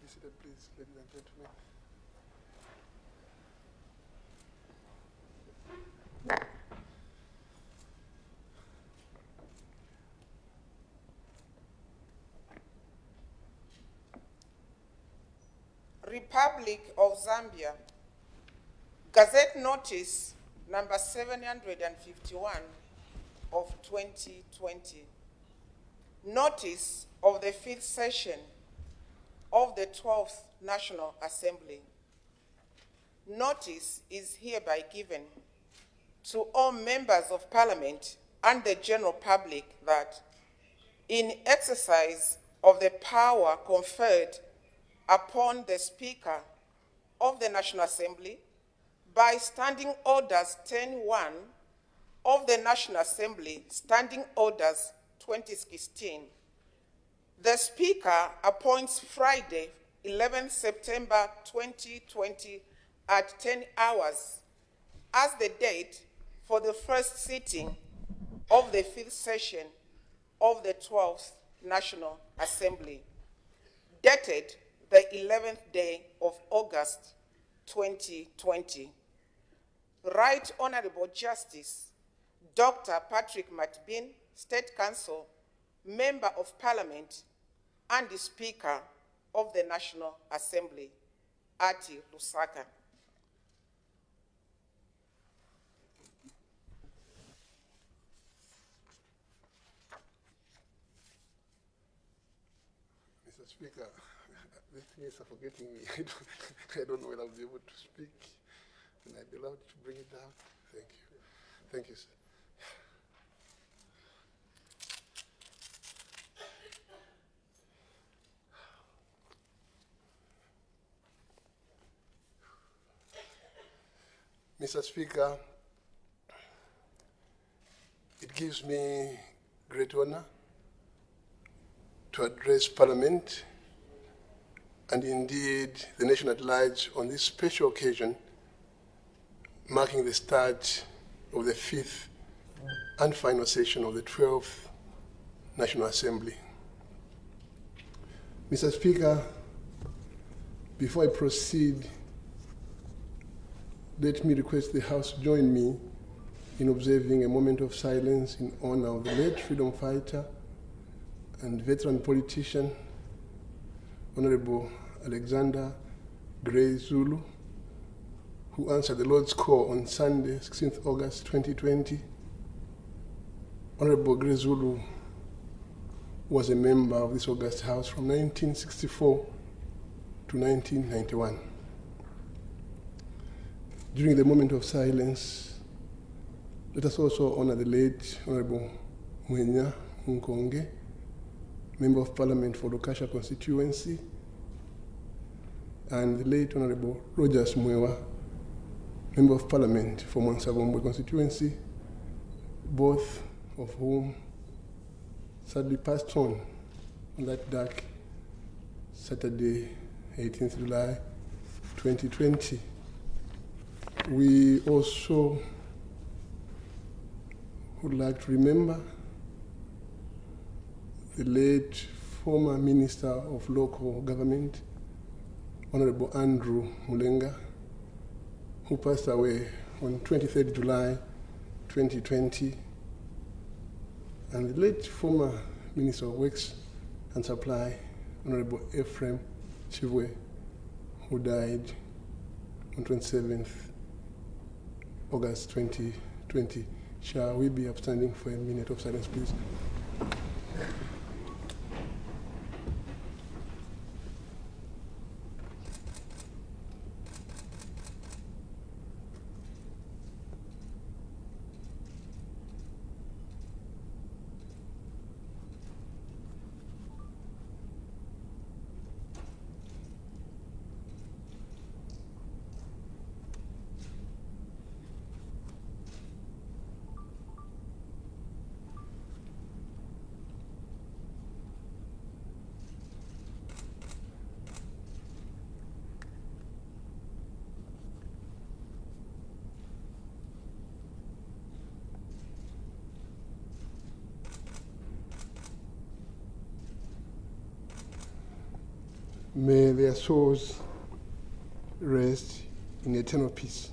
be seated, please, ladies and gentlemen. Republic of Zambia, Gazette Notice number 751 of 2020. Notice of the 5th session of the 12th National Assembly. Notice is hereby given to all members of Parliament and the general public that in exercise of the power conferred upon the Speaker of the National Assembly by Standing Orders 10.1 of the National Assembly, Standing Orders 2016, the Speaker appoints Friday, 11 September 2020 at 10 hours as the date for the first sitting of the 5th session of the 12th National Assembly, dated the 11th day of August 2020. Right Honorable Justice Dr. Patrick Matbin, State Counsel, Member of Parliament, and the Speaker of the National Assembly, Ati Lusaka. Mr. Speaker, the thing is forgetting me. I don't know when I'll be able to speak. Can I be allowed to bring it down? Thank you. Thank you, sir. Mr. Speaker, it gives me great honor to address Parliament and indeed the nation at large on this special occasion marking the start of the 5th and final session of the 12th National Assembly. Mr. Speaker, before I proceed, let me request the House join me in observing a moment of silence in honor of the late freedom fighter and veteran politician, Honorable Alexander Gray Zulu, who answered the Lord's call on Sunday, 16th August 2020. Honorable Gray Zulu was a member of this august House from 1964 to 1991. During the moment of silence, let us also honor the late Honorable Mwenya Nkonge, Member of Parliament for Lokasha constituency, and the late Honorable Rogers Mwewa, Member of Parliament for Mwansabomwe constituency, both of whom sadly passed on that dark Saturday, 18th July 2020. We also would like to remember the late former Minister of Local Government, Honorable Andrew Mulenga, who passed away on 23rd July 2020, and the late former Minister of Works and Supply, Honorable Ephraim Chivwe, who died on 27th August 2020. Shall we be upstanding for a minute of silence, please? May their souls rest in eternal peace.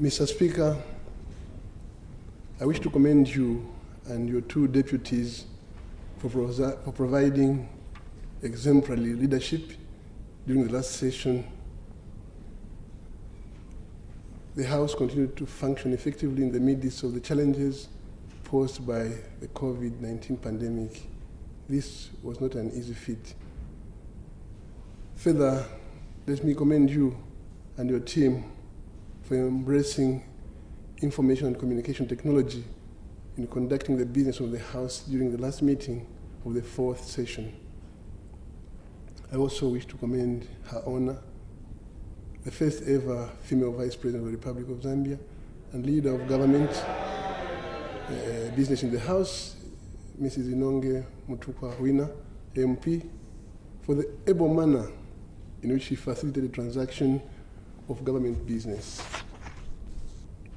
Mr. Speaker, I wish to commend you and your two deputies for providing exemplary leadership during the last session. The House continued to function effectively in the midst of the challenges posed by the COVID-19 pandemic. This was not an easy feat. Further, let me commend you and your team for embracing information and communication technology in conducting the business of the House during the last meeting of the fourth session. I also wish to commend Her Honor, the first ever female Vice President of the Republic of Zambia and leader of government business in the House, Mrs. Inonge Mutukwa Wina, MP, for the able manner in which she facilitated the transaction of government business.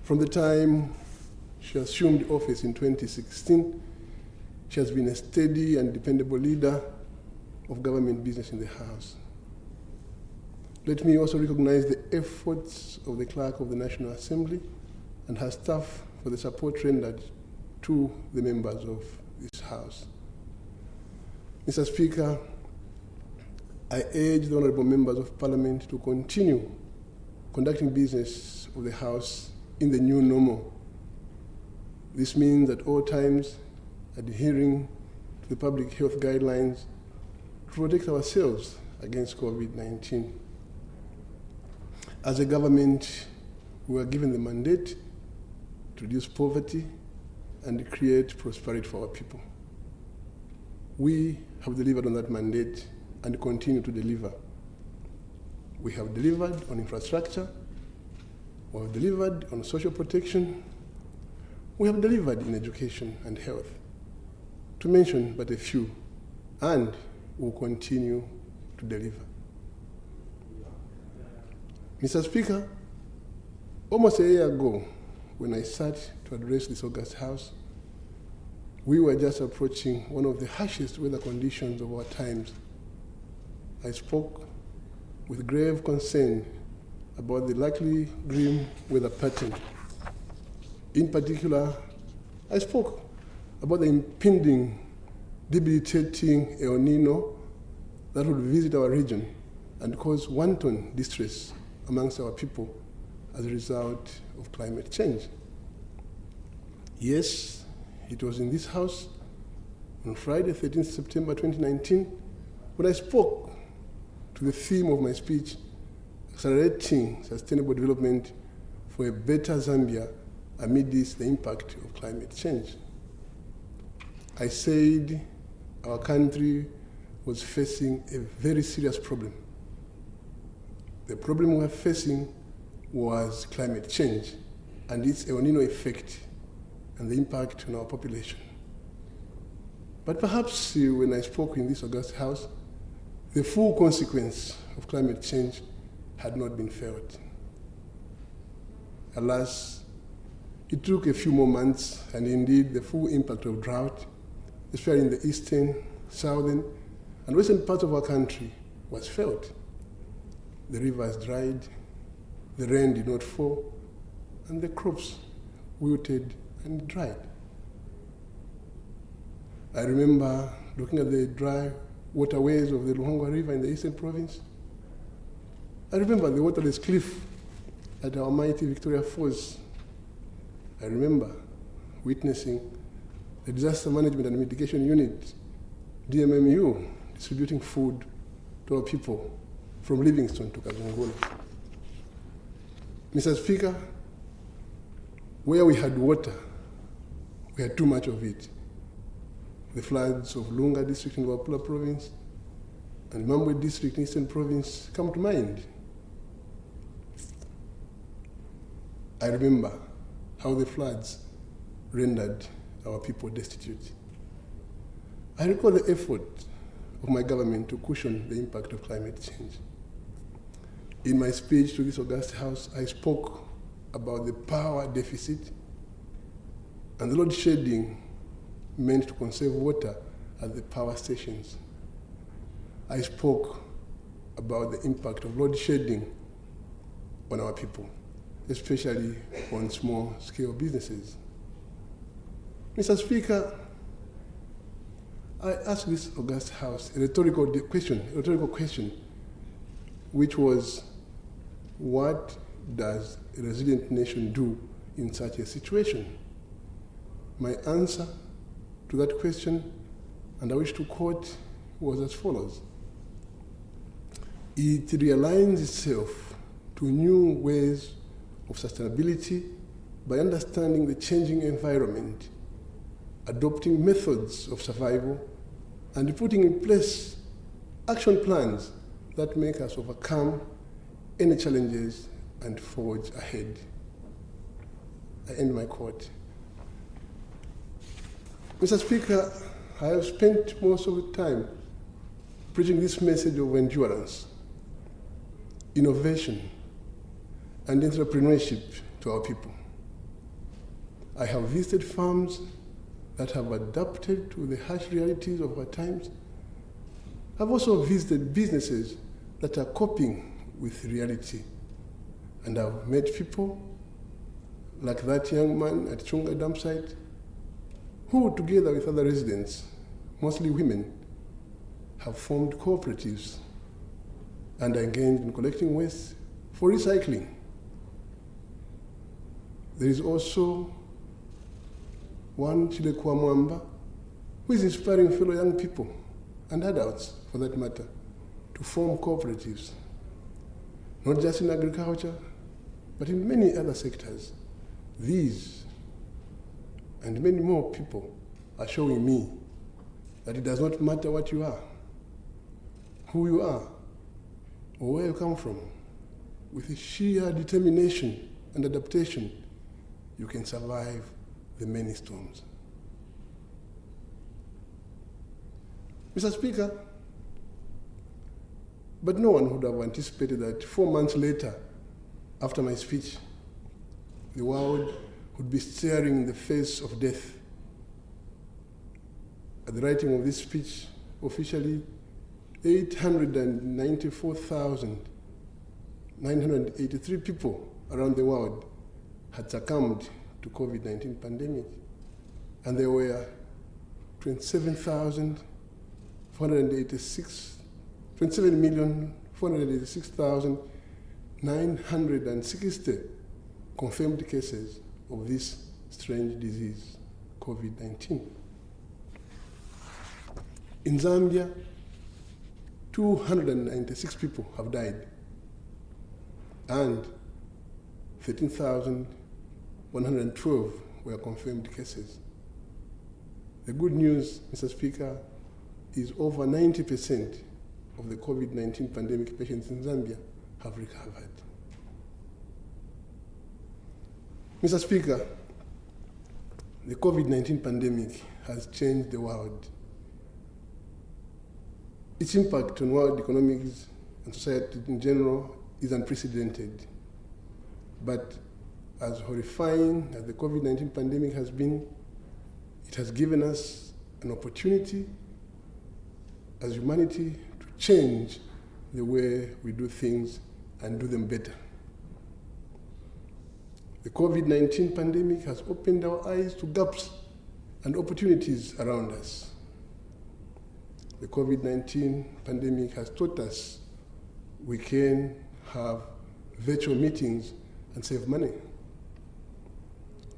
From the time she assumed office in 2016, she has been a steady and dependable leader of government business in the House. Let me also recognize the efforts of the Clerk of the National Assembly and her staff for the support rendered to the members of this House. Mr. Speaker, I urge the honorable members of Parliament to continue conducting business of the House in the new normal. This means at all times adhering to the public health guidelines to protect ourselves against COVID-19. As a government, we are given the mandate to reduce poverty and create prosperity for our people. We have delivered on that mandate and continue to deliver. We have delivered on infrastructure, we have delivered on social protection, we have delivered in education and health, to mention but a few, and will continue to deliver. Mr. Speaker, almost a year ago, when I sat to address this august House, we were just approaching one of the harshest weather conditions of our times. I spoke with grave concern about the likely grim weather pattern. In particular, I spoke about the impending, debilitating El Nino that would visit our region and cause wanton distress amongst our people as a result of climate change. Yes, it was in this House on Friday, 13th September 2019, when I spoke to the theme of my speech, accelerating sustainable development for a better Zambia amidst the impact of climate change. I said our country was facing a very serious problem. The problem we were facing was climate change and its El Nino effect and the impact on our population. But perhaps when I spoke in this august House, the full consequence of climate change had not been felt. Alas, it took a few more months, and indeed the full impact of drought, especially in the eastern, southern, and western parts of our country, was felt. The rivers dried, the rain did not fall, and the crops wilted and dried. I remember looking at the dry waterways of the Lungu River in the eastern province. I remember the waterless cliff at our mighty Victoria Falls. I remember witnessing the Disaster Management and Mitigation Unit, DMMU, distributing food to our people from Livingstone to Kazungula. Mr. Speaker, where we had water, we had too much of it. The floods of Lunga district in Wapula province and Mambwe district in Eastern province come to mind. I remember how the floods rendered our people destitute. I recall the effort of my government to cushion the impact of climate change. In my speech to this august House, I spoke about the power deficit and the load shedding meant to conserve water at the power stations. I spoke about the impact of load shedding on our people, especially on small-scale businesses. Mr. Speaker, I asked this august House a rhetorical question, which was, what does a resilient nation do in such a situation? My answer to that question, and I wish to quote, was as follows. It realigns itself to new ways of sustainability by understanding the changing environment, adopting methods of survival, and putting in place action plans that make us overcome any challenges and forge ahead. I end my quote. Mr. Speaker, I have spent most of the time preaching this message of endurance, innovation, and entrepreneurship to our people. I have visited farms that have adapted to the harsh realities of our times. I've also visited businesses that are coping with reality. And I've met people like that young man at Chunga dump site who, together with other residents, mostly women, have formed cooperatives and are engaged in collecting waste for recycling. There is also one Chilekwa Mwamba who is inspiring fellow young people and adults, for that matter, to form cooperatives, not just in agriculture, but in many other sectors. These and many more people are showing me that it does not matter what you are, who you are, or where you come from. With a sheer determination and adaptation, you can survive the many storms. Mr. Speaker, but no one would have anticipated that 4 months later, after my speech, the world would be staring in the face of death. At the writing of this speech, officially, 894,983 people around the world had succumbed to COVID-19 pandemic, and there were 27,486,960 confirmed cases of this strange disease, COVID-19. In Zambia, 296 people have died, and 13,112 were confirmed cases. The good news, Mr. Speaker, is over 90% of the COVID-19 pandemic patients in Zambia have recovered. Mr. Speaker, the COVID-19 pandemic has changed the world. Its impact on world economics and society in general is unprecedented. But as horrifying as the COVID-19 pandemic has been, it has given us an opportunity as humanity to change the way we do things and do them better. The COVID-19 pandemic has opened our eyes to gaps and opportunities around us. The COVID-19 pandemic has taught us we can have virtual meetings and save money.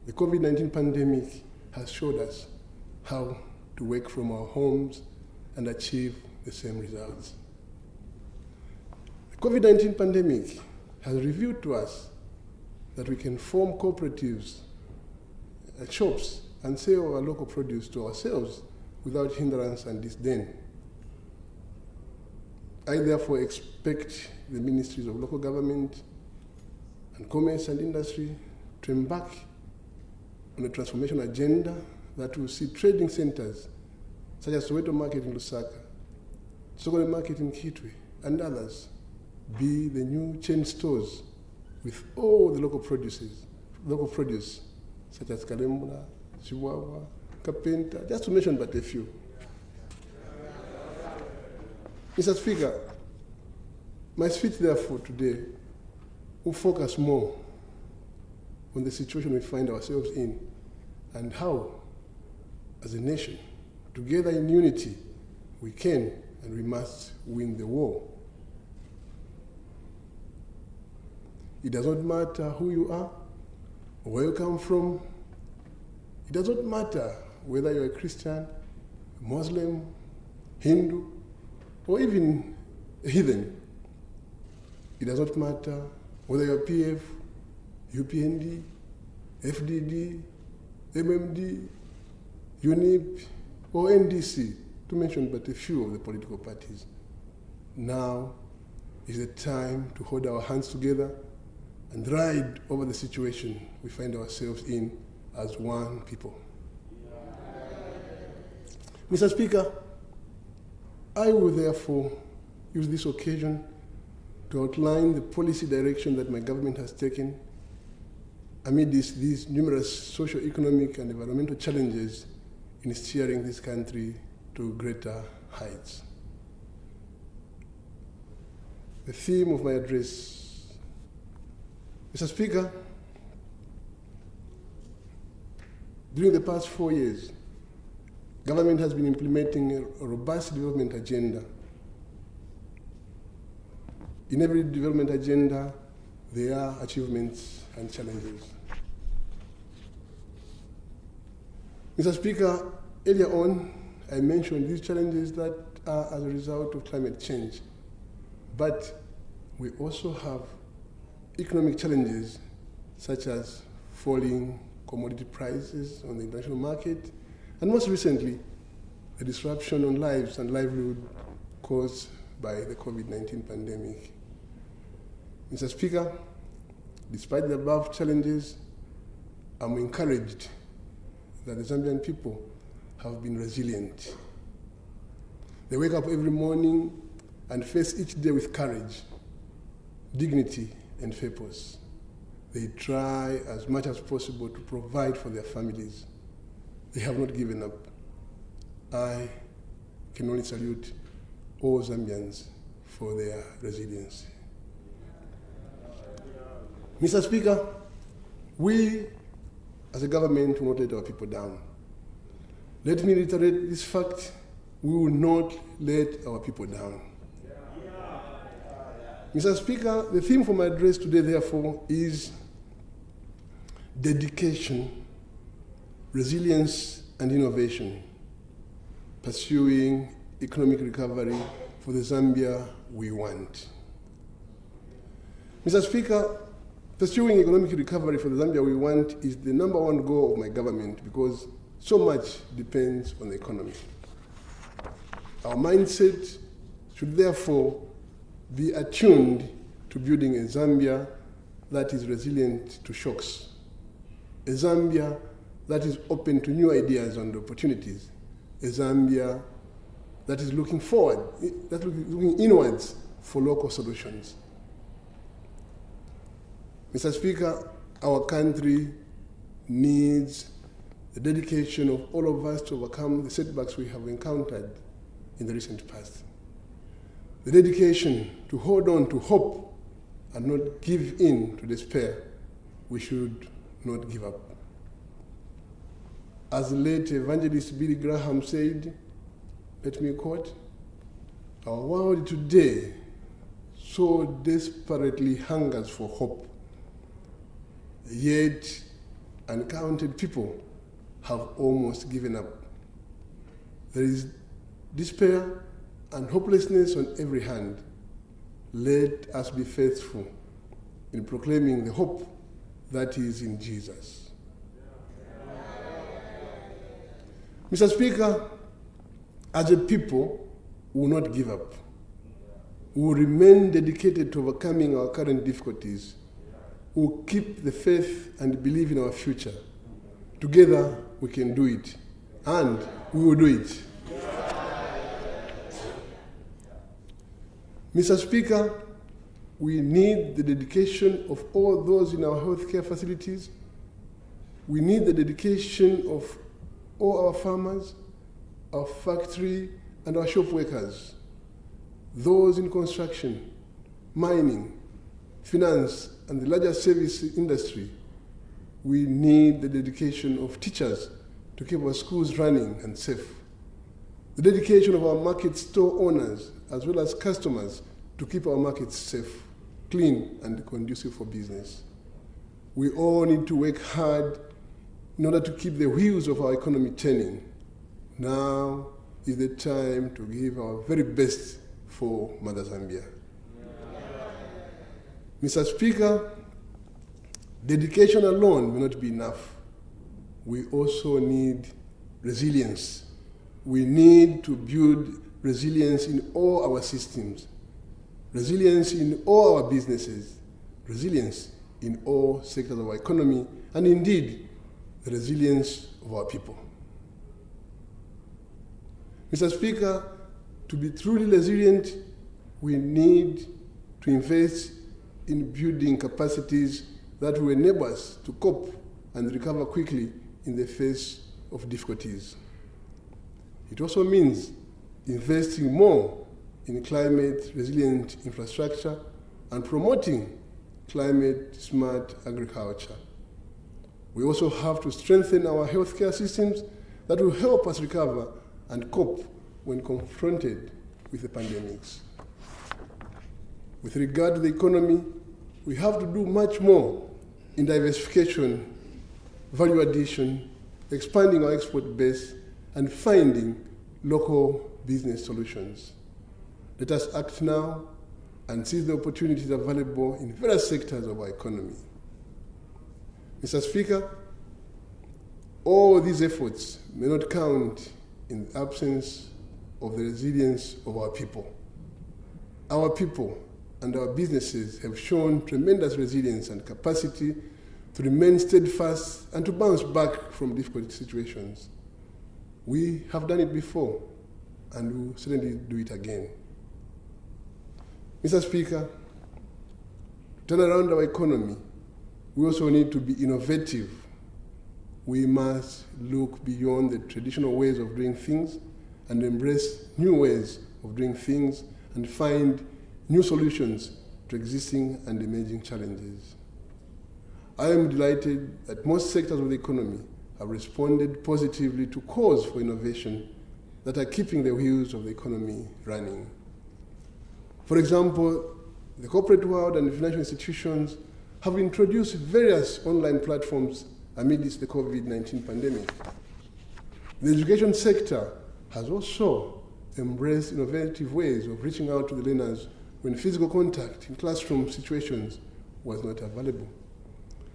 The COVID-19 pandemic has showed us how to work from our homes and achieve the same results. The COVID-19 pandemic has revealed to us that we can form cooperatives at shops and sell our local produce to ourselves without hindrance and disdain. I therefore expect the ministries of local government and commerce and industry to embark on a transformation agenda that will see trading centers such as Soweto Market in Lusaka, Sokole Market in Kitwe, and others be the new chain stores with all the local produce such as kalembula, Chihuahua, Carpenter, just to mention but a few. Mr. Speaker, my speech therefore today will focus more on the situation we find ourselves in and how, as a nation, together in unity, we can and we must win the war. It does not matter who you are or where you come from. It does not matter whether you're a Christian, Muslim, Hindu, or even a heathen. It does not matter whether you're PF, UPND, FDD, MMD, UNIP, or NDC, to mention but a few of the political parties. Now is the time to hold our hands together and ride over the situation we find ourselves in as one people. Mr. Speaker, I will therefore use this occasion to outline the policy direction that my government has taken amid these numerous socio-economic and environmental challenges in steering this country to greater heights. The theme of my address, Mr. Speaker, during the past 4 years, government has been implementing a robust development agenda. In every development agenda, there are achievements and challenges. Mr. Speaker, earlier on, I mentioned these challenges that are as a result of climate change. But we also have economic challenges, such as falling commodity prices on the international market, and most recently, the disruption on lives and livelihood caused by the COVID-19 pandemic. Mr. Speaker, despite the above challenges, I'm encouraged that the Zambian people have been resilient. They wake up every morning and face each day with courage, dignity, and purpose. They try as much as possible to provide for their families. They have not given up. I can only salute all Zambians for their resilience. Mr. Speaker, we as a government will not let our people down. Let me reiterate this fact: we will not let our people down. Mr. Speaker, the theme for my address today, therefore, is dedication, resilience, and innovation, pursuing economic recovery for the Zambia we want. Mr. Speaker, pursuing economic recovery for the Zambia we want is the #1 goal of my government because so much depends on the economy. Our mindset should therefore be attuned to building a Zambia that is resilient to shocks, a Zambia that is open to new ideas and opportunities, a Zambia that is looking forward, that is looking inwards for local solutions. Mr. Speaker, our country needs the dedication of all of us to overcome the setbacks we have encountered in the recent past. The dedication to hold on to hope and not give in to despair. We should not give up. As the late evangelist Billy Graham said, let me quote, "Our world today so desperately hungers for hope, yet uncounted people have almost given up. There is despair and hopelessness on every hand. Let us be faithful in proclaiming the hope that is in Jesus." Mr. Speaker, as a people, we will not give up. We will remain dedicated to overcoming our current difficulties. We will keep the faith and believe in our future. Together, we can do it, and we will do it. Mr. Speaker, we need the dedication of all those in our healthcare facilities, We need the dedication of all our farmers, our factory, and our shop workers, those in construction, mining, finance, and the larger service industry. We need the dedication of teachers to keep our schools running and safe. The dedication of our market store owners, as well as customers, to keep our markets safe, clean, and conducive for business. We all need to work hard in order to keep the wheels of our economy turning. Now is the time to give our very best for Mother Zambia. Mr. Speaker, dedication alone may not be enough. We also need resilience. We need to build resilience in all our systems, resilience in all our businesses, resilience in all sectors of our economy, and indeed, the resilience of our people. Mr. Speaker, to be truly resilient, we need to invest in building capacities that will enable us to cope and recover quickly in the face of difficulties. It also means investing more in climate-resilient infrastructure and promoting climate-smart agriculture. We also have to strengthen our healthcare systems that will help us recover and cope when confronted with the pandemics. With regard to the economy, we have to do much more in diversification, value addition, expanding our export base, and finding local business solutions. Let us act now and seize the opportunities available in various sectors of our economy. Mr. Speaker, all these efforts may not count in the absence of the resilience of our people. Our people and our businesses have shown tremendous resilience and capacity to remain steadfast and to bounce back from difficult situations. We have done it before, and we will certainly do it again. Mr. Speaker, to turn around our economy, we also need to be innovative. We must look beyond the traditional ways of doing things and embrace new ways of doing things and find new solutions to existing and emerging challenges. I am delighted that most sectors of the economy have responded positively to calls for innovation that are keeping the wheels of the economy running. For example, the corporate world and financial institutions have introduced various online platforms amidst the COVID-19 pandemic. The education sector has also embraced innovative ways of reaching out to the learners when physical contact in classroom situations was not available.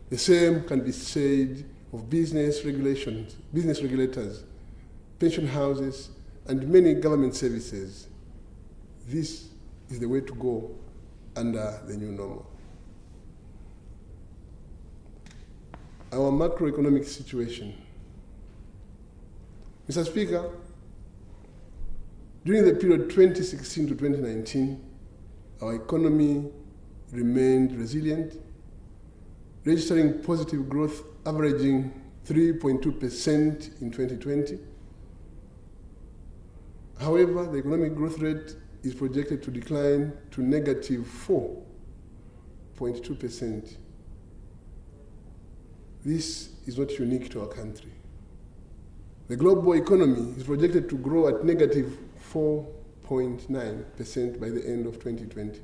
The same can be said of business regulators, pension houses, and many government services. This is the way to go under the new normal. Our macroeconomic situation. Mr. Speaker, during the period 2016 to 2019, our economy remained resilient, registering positive growth averaging 3.2% in 2020. However, the economic growth rate is projected to decline to negative 4.2%. This is not unique to our country. The global economy is projected to grow at negative 4.9% by the end of 2020,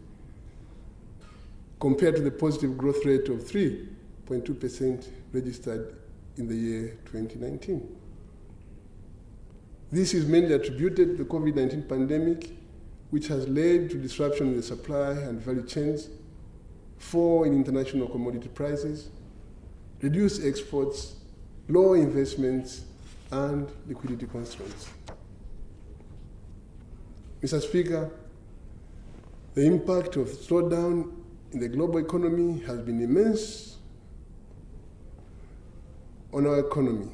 compared to the positive growth rate of 3.2% registered in the year 2019. This is mainly attributed to the COVID-19 pandemic, which has led to disruption in the supply and value chains, fall in international commodity prices, reduced exports, low investments, and liquidity constraints. Mr. Speaker, the impact of slowdown in the global economy has been immense on our economy.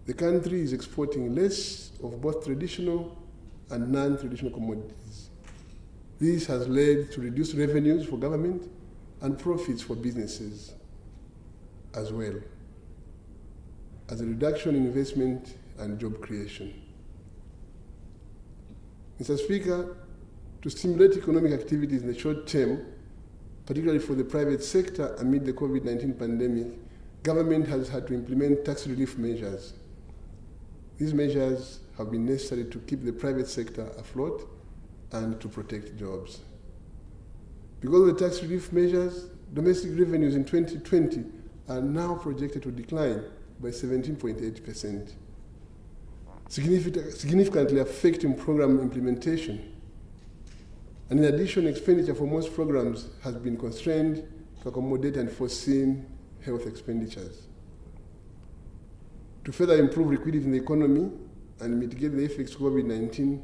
The country is exporting less of both traditional and non-traditional commodities. This has led to reduced revenues for government and profits for businesses. as well as a reduction in investment and job creation. Mr. Speaker, to stimulate economic activities in the short term, particularly for the private sector amid the COVID-19 pandemic, government has had to implement tax relief measures. These measures have been necessary to keep the private sector afloat and to protect jobs. Because of the tax relief measures, domestic revenues in 2020 are now projected to decline by 17.8%, significantly affecting program implementation. And in addition, expenditure for most programs has been constrained to accommodate unforeseen health expenditures. To further improve liquidity in the economy and mitigate the effects of COVID-19,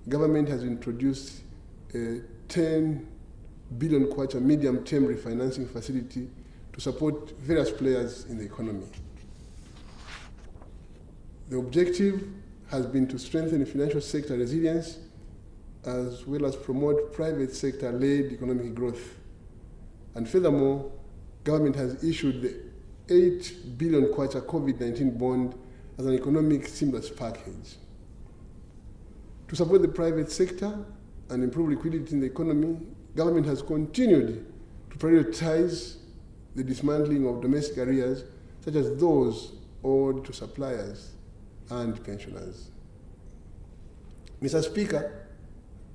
government has introduced a 10 billion kwacha medium-term refinancing facility to support various players in the economy. The objective has been to strengthen financial sector resilience as well as promote private sector-led economic growth. And furthermore, government has issued the 8 billion kwacha COVID-19 bond as an economic stimulus package. To support the private sector and improve liquidity in the economy, government has continued to prioritize the dismantling of domestic arrears, such as those owed to suppliers and pensioners. Mr. Speaker,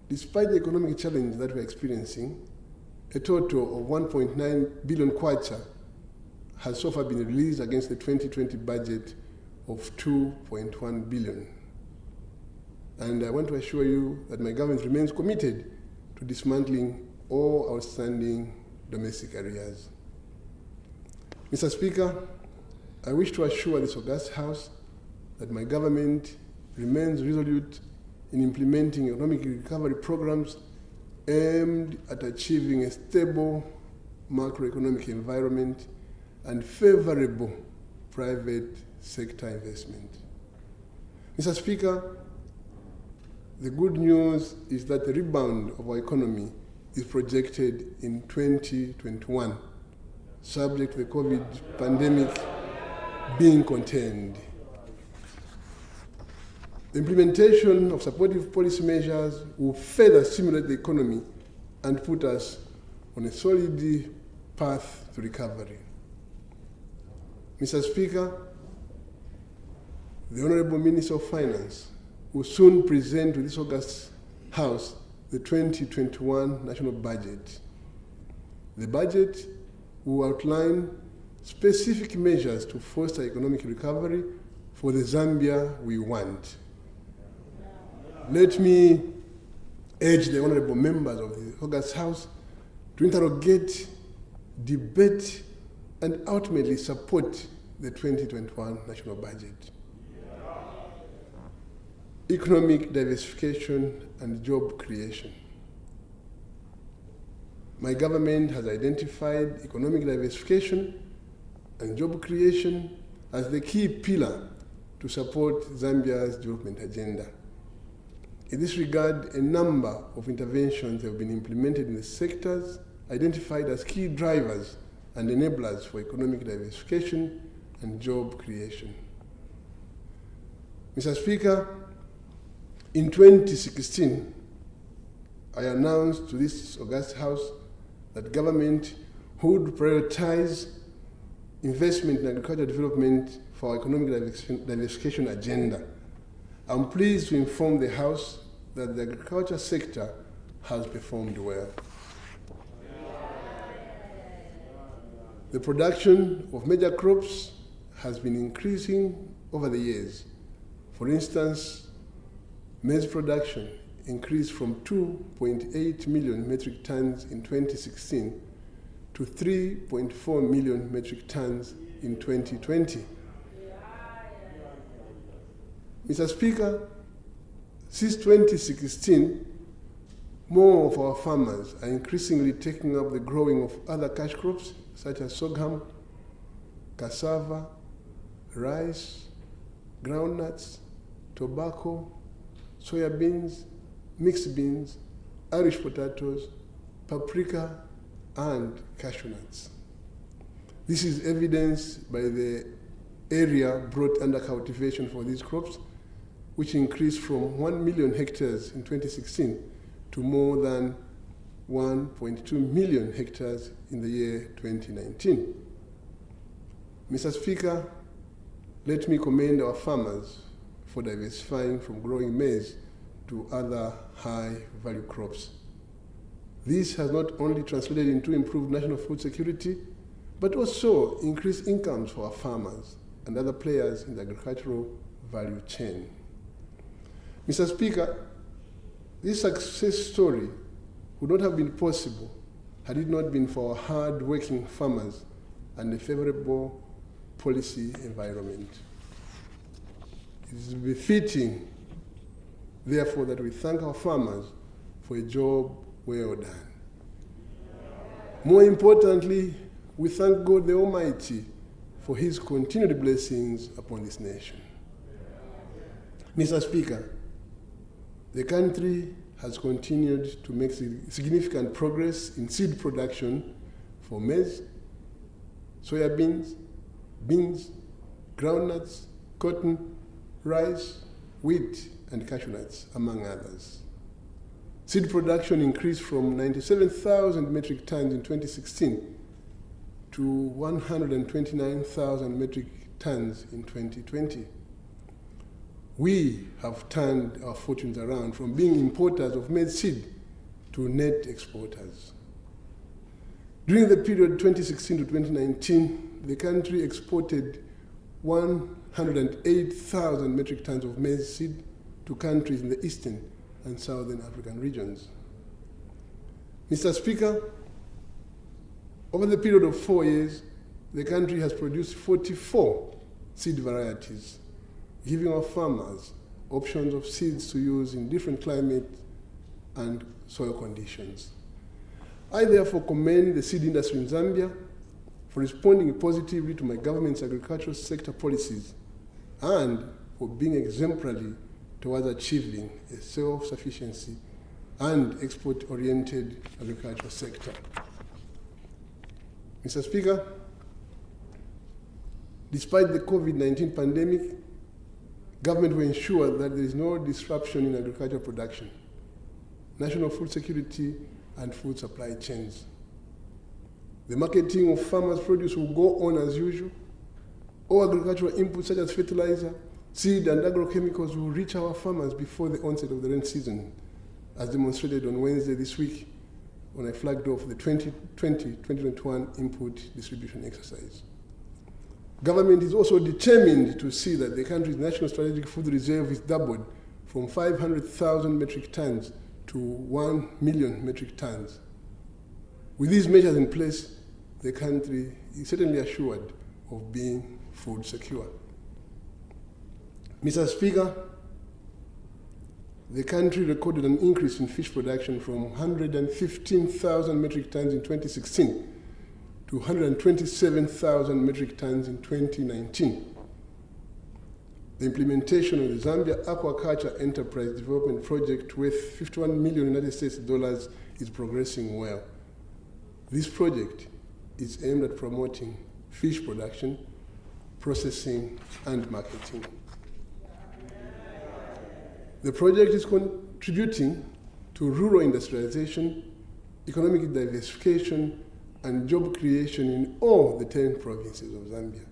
despite the economic challenge that we're experiencing, a total of 1.9 billion kwacha has so far been released against the 2020 budget of 2.1 billion. And I want to assure you that my government remains committed to dismantling all outstanding domestic arrears. Mr. Speaker, I wish to assure this august House that my government remains resolute in implementing economic recovery programs aimed at achieving a stable macroeconomic environment and favorable private sector investment. Mr. Speaker, the good news is that the rebound of our economy is projected in 2021, subject to the COVID pandemic being contained. The implementation of supportive policy measures will further stimulate the economy and put us on a solid path to recovery. Mr. Speaker, the Honorable Minister of Finance will soon present to this august House the 2021 national budget. The budget will outline specific measures to foster economic recovery for the Zambia we want. Let me urge the honorable members of the august House to interrogate, debate, and ultimately support the 2021 national budget. Economic diversification and job creation. My government has identified economic diversification and job creation as the key pillar to support Zambia's development agenda. In this regard, a number of interventions have been implemented in the sectors identified as key drivers and enablers for economic diversification and job creation. Mr. Speaker, in 2016, I announced to this august House that government would prioritize investment in agricultural development for our economic diversification agenda. I'm pleased to inform the House that the agriculture sector has performed well. The production of major crops has been increasing over the years. For instance, maize production increased from 2.8 million metric tons in 2016 to 3.4 million metric tons in 2020. Mr. Speaker, since 2016, more of our farmers are increasingly taking up the growing of other cash crops such as sorghum, cassava, rice, groundnuts, tobacco, soya beans, mixed beans, Irish potatoes, paprika, and cashew nuts. This is evidenced by the area brought under cultivation for these crops, which increased from 1 million hectares in 2016 to more than 1.2 million hectares in the year 2019. Mr. Speaker, let me commend our farmers for diversifying from growing maize to other high-value crops. This has not only translated into improved national food security, but also increased incomes for our farmers and other players in the agricultural value chain. Mr. Speaker, this success story would not have been possible had it not been for our hard-working farmers and a favorable policy environment. It is befitting, therefore, that we thank our farmers for a job well done. More importantly, we thank God the Almighty for his continued blessings upon this nation. Mr. Speaker, the country has continued to make significant progress in seed production for maize, soya beans, beans, groundnuts, cotton, rice, wheat, and cashew nuts, among others. Seed production increased from 97,000 metric tons in 2016 to 129,000 metric tons in 2020. We have turned our fortunes around from being importers of maize seed to net exporters. During the period 2016 to 2019, the country exported 108,000 metric tons of maize seed to countries in the Eastern and Southern African regions. Mr. Speaker, over the period of 4 years, the country has produced 44 seed varieties, giving our farmers options of seeds to use in different climate and soil conditions. I therefore commend the seed industry in Zambia for responding positively to my government's agricultural sector policies and for being exemplary towards achieving a self-sufficiency and export-oriented agricultural sector. Mr. Speaker, despite the COVID-19 pandemic, government will ensure that there is no disruption in agricultural production, national food security, and food supply chains. The marketing of farmers' produce will go on as usual. All agricultural inputs such as fertilizer, seed, and agrochemicals will reach our farmers before the onset of the rain season, as demonstrated on Wednesday this week when I flagged off the 2020-2021 input distribution exercise. Government is also determined to see that the country's national strategic food reserve is doubled from 500,000 metric tons to 1 million metric tons. With these measures in place, the country is certainly assured of being food secure. Mr. Speaker, the country recorded an increase in fish production from 115,000 metric tons in 2016 to 127,000 metric tons in 2019. The implementation of the Zambia Aquaculture Enterprise Development Project worth $51 million US is progressing well. This project is aimed at promoting fish production, processing, and marketing. The project is contributing to rural industrialization, economic diversification, and job creation in all the 10 provinces of Zambia,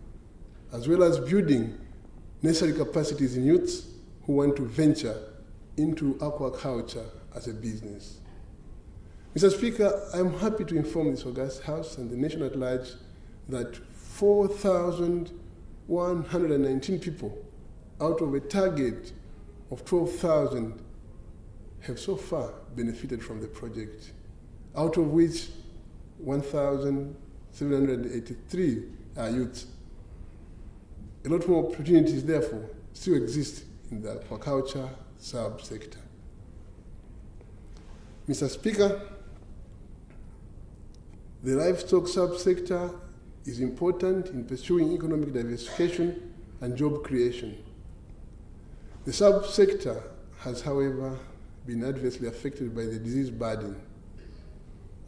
as well as building necessary capacities in youths who want to venture into aquaculture as a business. Mr. Speaker, I'm happy to inform this august House and the nation at large that 4,119 people out of a target of 12,000 have so far benefited from the project, out of which 1,783 are youth. A lot more opportunities, therefore, still exist in the aquaculture sub-sector. Mr. Speaker, the livestock sub-sector is important in pursuing economic diversification and job creation. The sub-sector has, however, been adversely affected by the disease burden,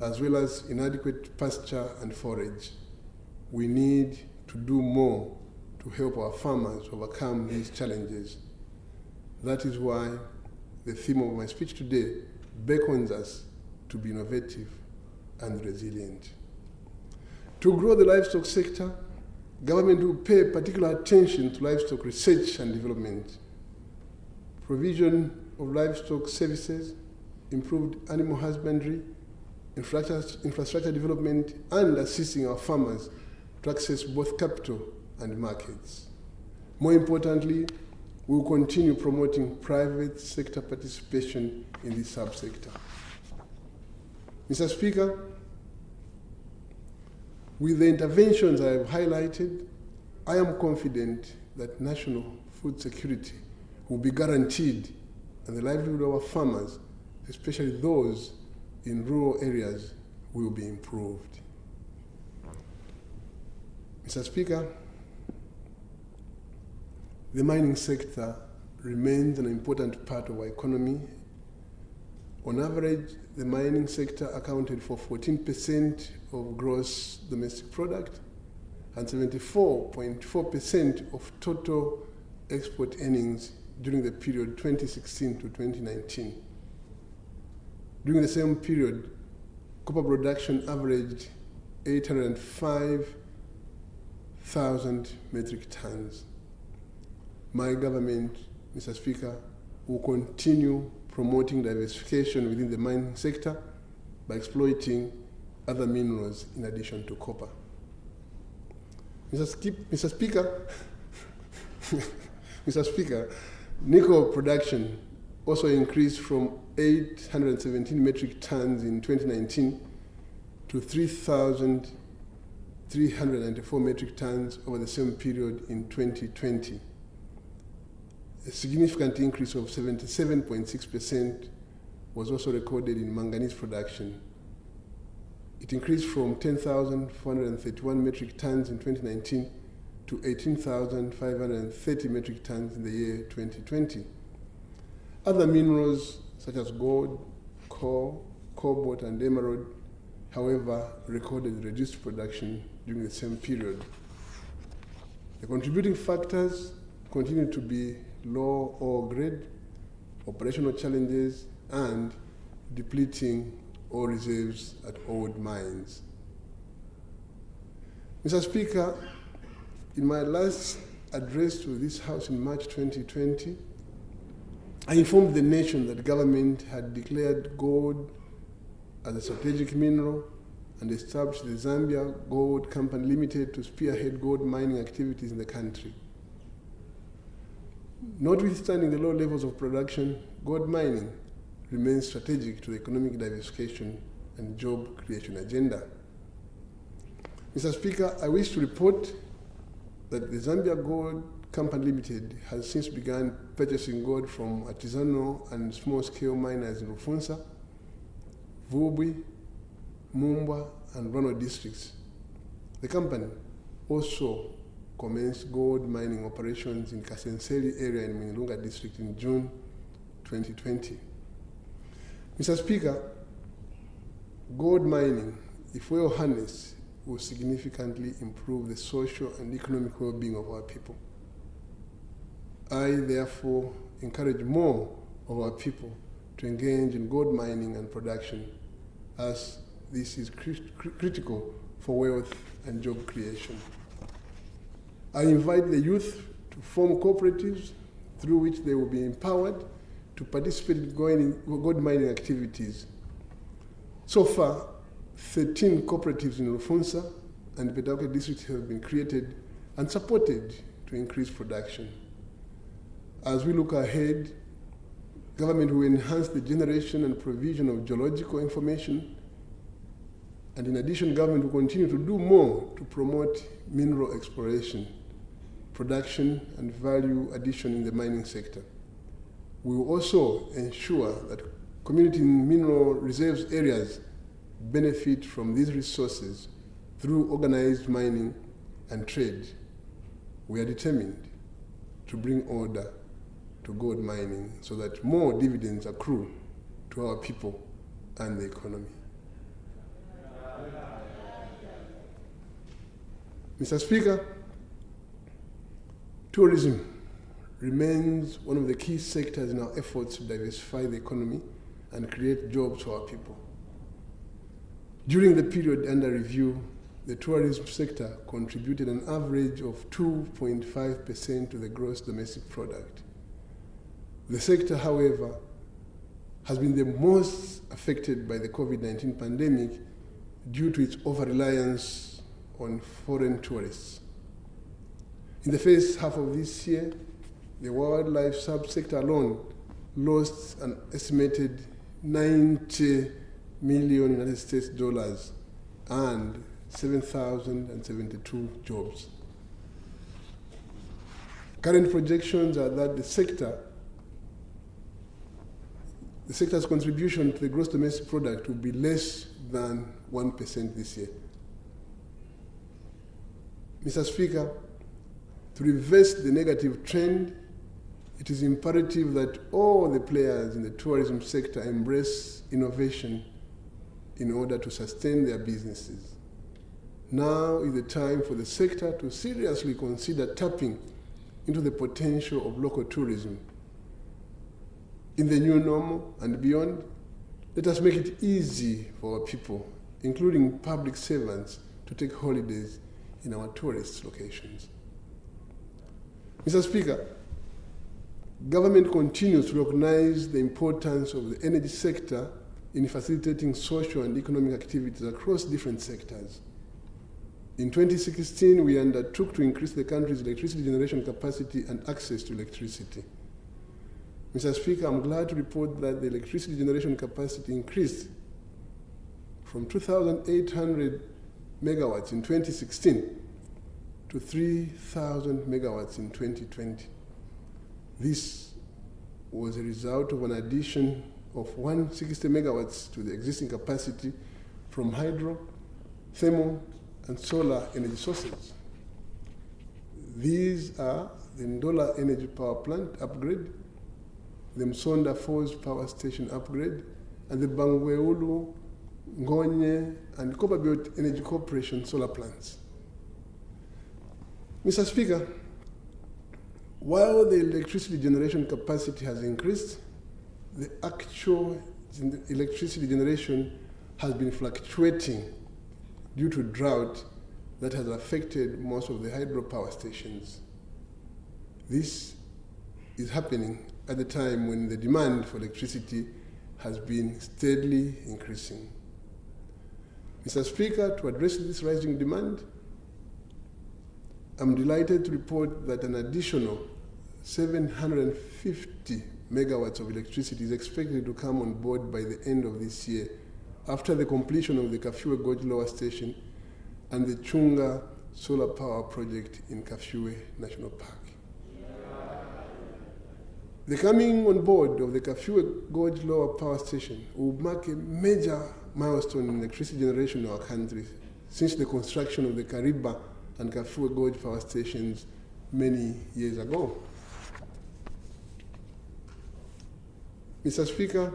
as well as inadequate pasture and forage. we need to do more to help our farmers overcome these challenges. That is why the theme of my speech today beckons us to be innovative and resilient. To grow the livestock sector, government will pay particular attention to livestock research and development, provision of livestock services, improved animal husbandry, infrastructure development, and assisting our farmers to access both capital and markets. More importantly, we will continue promoting private sector participation in this subsector. Mr. Speaker, with the interventions I have highlighted, I am confident that national food security will be guaranteed and the livelihood of our farmers, especially those in rural areas, will be improved. Mr. Speaker, the mining sector remains an important part of our economy. On average, the mining sector accounted for 14% of gross domestic product and 74.4% of total export earnings during the period 2016 to 2019. During the same period, copper production averaged 805,000 metric tons. My government, Mr. Speaker, will continue promoting diversification within the mining sector by exploiting other minerals in addition to copper. Mr. Speaker, Mr. Speaker, nickel production also increased from 817 metric tons in 2019 to 3,394 metric tons over the same period in 2020. A significant increase of 77.6% was also recorded in manganese production. It increased from 10,431 metric tons in 2019 to 18,530 metric tons in the year 2020. Other minerals such as gold, coal, cobalt, and emerald, however, recorded reduced production during the same period. The contributing factors continue to be low ore grade, operational challenges, and depleting ore reserves at old mines. Mr. Speaker, in my last address to this House in March 2020, I informed the nation that the government had declared gold as a strategic mineral and established the Zambia Gold Company Limited to spearhead gold mining activities in the country. Notwithstanding the low levels of production, gold mining remains strategic to the economic diversification and job creation agenda. Mr. Speaker, I wish to report that the Zambia Gold Company Limited has since begun purchasing gold from artisanal and small-scale miners in Rufunsa, Vubwi, Mumbwa, and Rano districts. The company also commenced gold mining operations in Kasenseli area in Mwinyilunga district in June 2020. Mr. Speaker, gold mining, if well harnessed, will significantly improve the social and economic well-being of our people. I therefore encourage more of our people to engage in gold mining and production, as this is critical for wealth and job creation. I invite the youth to form cooperatives through which they will be empowered to participate in gold mining activities. So far, 13 cooperatives in Rufunsa and Petauke districts have been created and supported to increase production. As we look ahead, government will enhance the generation and provision of geological information, and in addition, government will continue to do more to promote mineral exploration, production, and value addition in the mining sector. We will also ensure that community mineral reserves areas benefit from these resources through organized mining and trade. We are determined to bring order to gold mining so that more dividends accrue to our people and the economy. Mr. Speaker, tourism remains one of the key sectors in our efforts to diversify the economy and create jobs for our people. During the period under review, the tourism sector contributed an average of 2.5% to the gross domestic product. The sector, however, has been the most affected by the COVID-19 pandemic due to its over-reliance on foreign tourists. In the first half of this year, the wildlife subsector alone lost an estimated $90 million United States dollars and 7,072 jobs. Current projections are that the sector's contribution to the gross domestic product will be less than 1% this year. Mr. Speaker, to reverse the negative trend, it is imperative that all the players in the tourism sector embrace innovation in order to sustain their businesses. Now is the time for the sector to seriously consider tapping into the potential of local tourism. In the new normal and beyond, let us make it easy for our people, including public servants, to take holidays in our tourist locations. Mr. Speaker, government continues to recognize the importance of the energy sector in facilitating social and economic activities across different sectors. In 2016, we undertook to increase the country's electricity generation capacity and access to electricity. Mr. Speaker, I'm glad to report that the electricity generation capacity increased from 2,800 megawatts in 2016 to 3,000 megawatts in 2020. This was a result of an addition of 160 megawatts to the existing capacity from hydro, thermal, and solar energy sources. These are the Ndola Energy Power Plant upgrade, the Msonda Falls Power Station upgrade, and the Bangweulu, Ngonye, and Copperbelt Energy Corporation solar plants. Mr. Speaker, while the electricity generation capacity has increased, the actual electricity generation has been fluctuating due to drought that has affected most of the hydropower stations. This is happening at the time when the demand for electricity has been steadily increasing. Mr. Speaker, to address this rising demand, I'm delighted to report that an additional 750 megawatts of electricity is expected to come on board by the end of this year, after the completion of the Kafue Gorge Lower Station and the Chunga Solar Power Project in Kafue National Park. The coming on board of the Kafue Gorge Lower Power Station will mark a major milestone in electricity generation in our country since the construction of the Kariba and Kafue Gorge Power Stations many years ago. Mr. Speaker,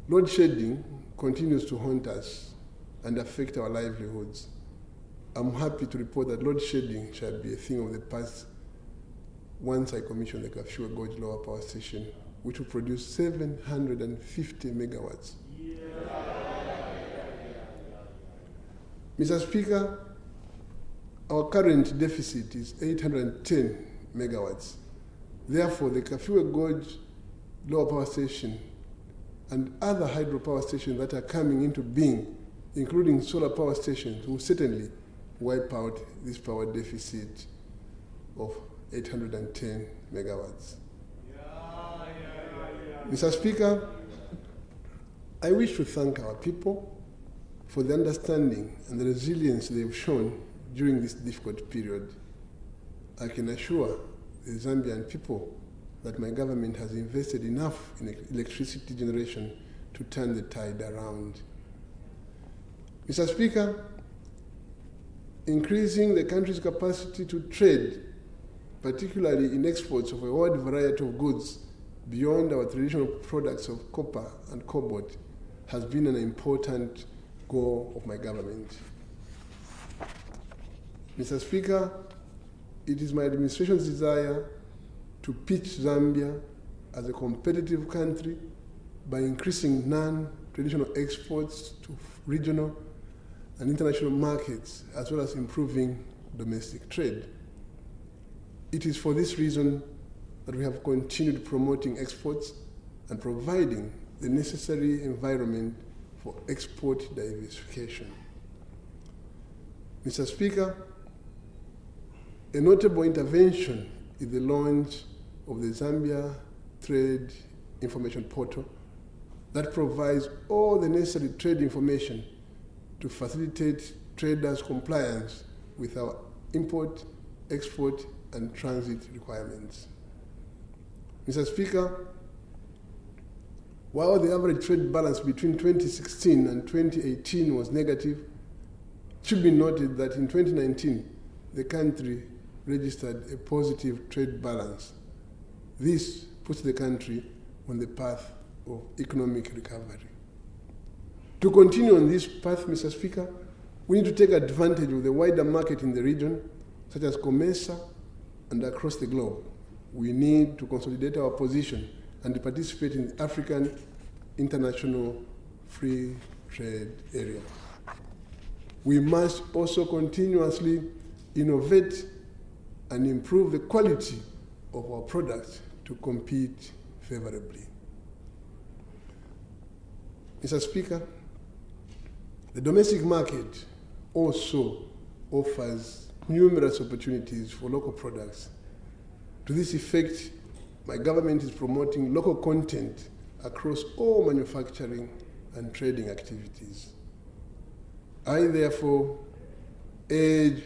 load shedding continues to haunt us and affect our livelihoods. I'm happy to report that load shedding shall be a thing of the past once I commission the Kafue Gorge Lower Power Station, which will produce 750 megawatts. Mr. Speaker, our current deficit is 810 megawatts. Therefore, the Kafue Gorge Lower Power Station and other hydropower stations that are coming into being, including solar power stations, will certainly wipe out this power deficit of 810 megawatts. Mr. Speaker, I wish to thank our people for the understanding and the resilience they've shown during this difficult period. I can assure the Zambian people that my government has invested enough in electricity generation to turn the tide around. Mr. Speaker, increasing the country's capacity to trade, particularly in exports of a wide variety of goods beyond our traditional products of copper and cobalt, has been an important goal of my government. Mr. Speaker, it is my administration's desire to pitch Zambia as a competitive country by increasing non-traditional exports to regional and international markets, as well as improving domestic trade. It is for this reason that we have continued promoting exports and providing the necessary environment for export diversification. Mr. Speaker, a notable intervention is the launch of the Zambia Trade Information Portal that provides all the necessary trade information to facilitate traders' compliance with our import, export, and transit requirements. Mr. Speaker, while the average trade balance between 2016 and 2018 was negative, it should be noted that in 2019, the country registered a positive trade balance. This puts the country on the path of economic recovery. To continue on this path, Mr. Speaker, we need to take advantage of the wider market in the region, such as COMESA and across the globe. We need to consolidate our position and participate in the African International Free Trade Area. We must also continuously innovate and improve the quality of our products to compete favorably. Mr. Speaker, the domestic market also offers numerous opportunities for local products. To this effect, my government is promoting local content across all manufacturing and trading activities. I therefore urge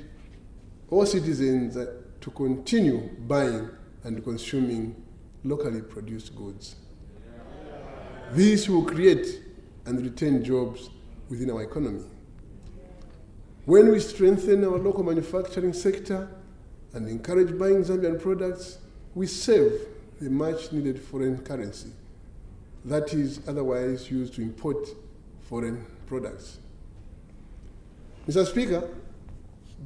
all citizens to continue buying and consuming locally produced goods. This will create and retain jobs within our economy. When we strengthen our local manufacturing sector and encourage buying Zambian products, we save the much needed foreign currency that is otherwise used to import foreign products. Mr. Speaker,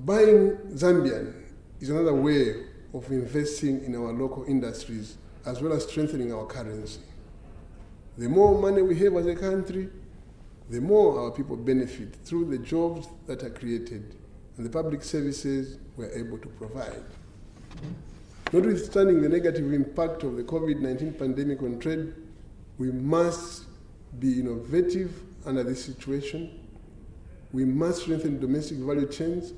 buying Zambian is another way of investing in our local industries as well as strengthening our currency. The more money we have as a country, the more our people benefit through the jobs that are created and the public services we're able to provide. Notwithstanding the negative impact of the COVID-19 pandemic on trade, we must be innovative under this situation. We must strengthen domestic value chains,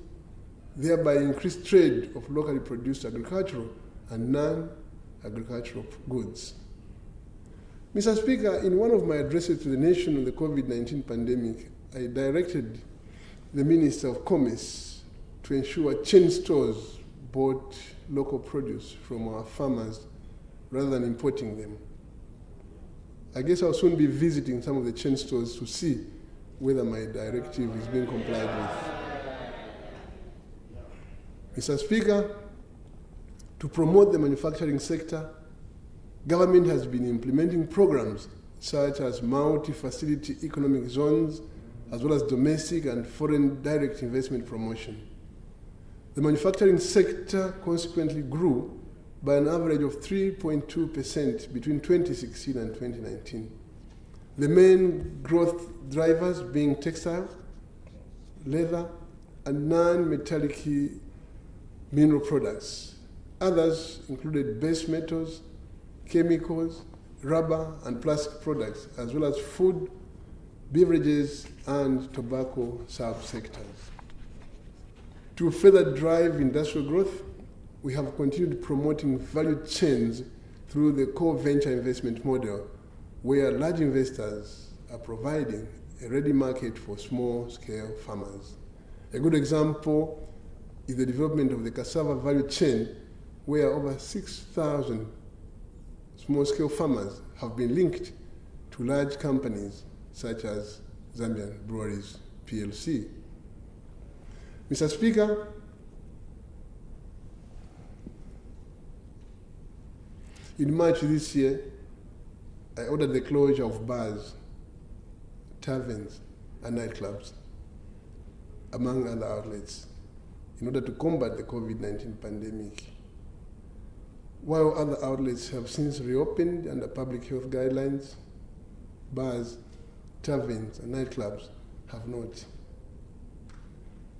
thereby increase trade of locally produced agricultural and non-agricultural goods. Mr. Speaker, in one of my addresses to the nation on the COVID-19 pandemic, I directed the Minister of Commerce to ensure chain stores bought local produce from our farmers rather than importing them. I guess I'll soon be visiting some of the chain stores to see whether my directive is being complied with. Mr. Speaker, to promote the manufacturing sector, government has been implementing programs such as multi-facility economic zones, as well as domestic and foreign direct investment promotion. The manufacturing sector consequently grew by an average of 3.2% between 2016 and 2019. The main growth drivers being textile, leather, and non-metallic mineral products. Others included base metals, chemicals, rubber, and plastic products, as well as food, beverages, and tobacco sub-sectors. To further drive industrial growth, we have continued promoting value chains through the co-venture investment model, where large investors are providing a ready market for small-scale farmers. A good example is the development of the cassava value chain, where over 6,000 small-scale farmers have been linked to large companies such as Zambian Breweries PLC. Mr. Speaker, in March this year, I ordered the closure of bars, taverns, and nightclubs, among other outlets. in order to combat the COVID-19 pandemic. While other outlets have since reopened under public health guidelines, bars, taverns, and nightclubs have not.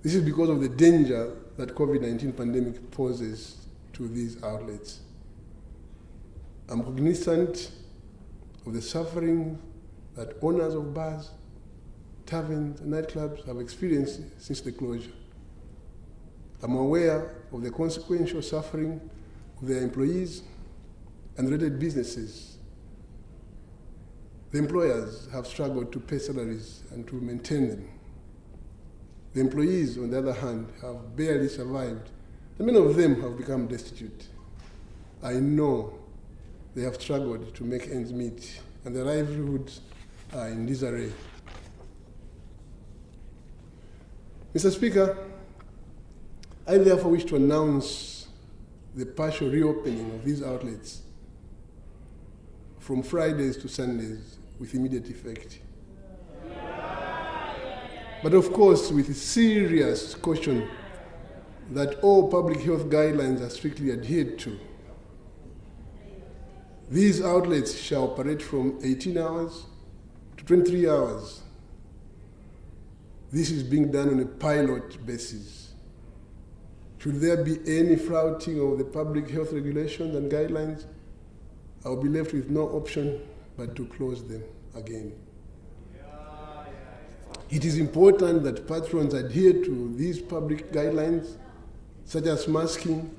This is because of the danger that COVID-19 pandemic poses to these outlets. I'm cognizant of the suffering that owners of bars, taverns, and nightclubs have experienced since the closure. I'm aware of the consequential suffering of their employees and related businesses. The employers have struggled to pay salaries and to maintain them. The employees, on the other hand, have barely survived, and many of them have become destitute. I know they have struggled to make ends meet, and their livelihoods are in disarray. Mr. Speaker, I therefore wish to announce the partial reopening of these outlets from Fridays to Sundays with immediate effect. But of course, with serious caution that all public health guidelines are strictly adhered to. These outlets shall operate from 18 hours to 23 hours. This is being done on a pilot basis. Should there be any flouting of the public health regulations and guidelines, I will be left with no option but to close them again. It is important that patrons adhere to these public guidelines, such as masking,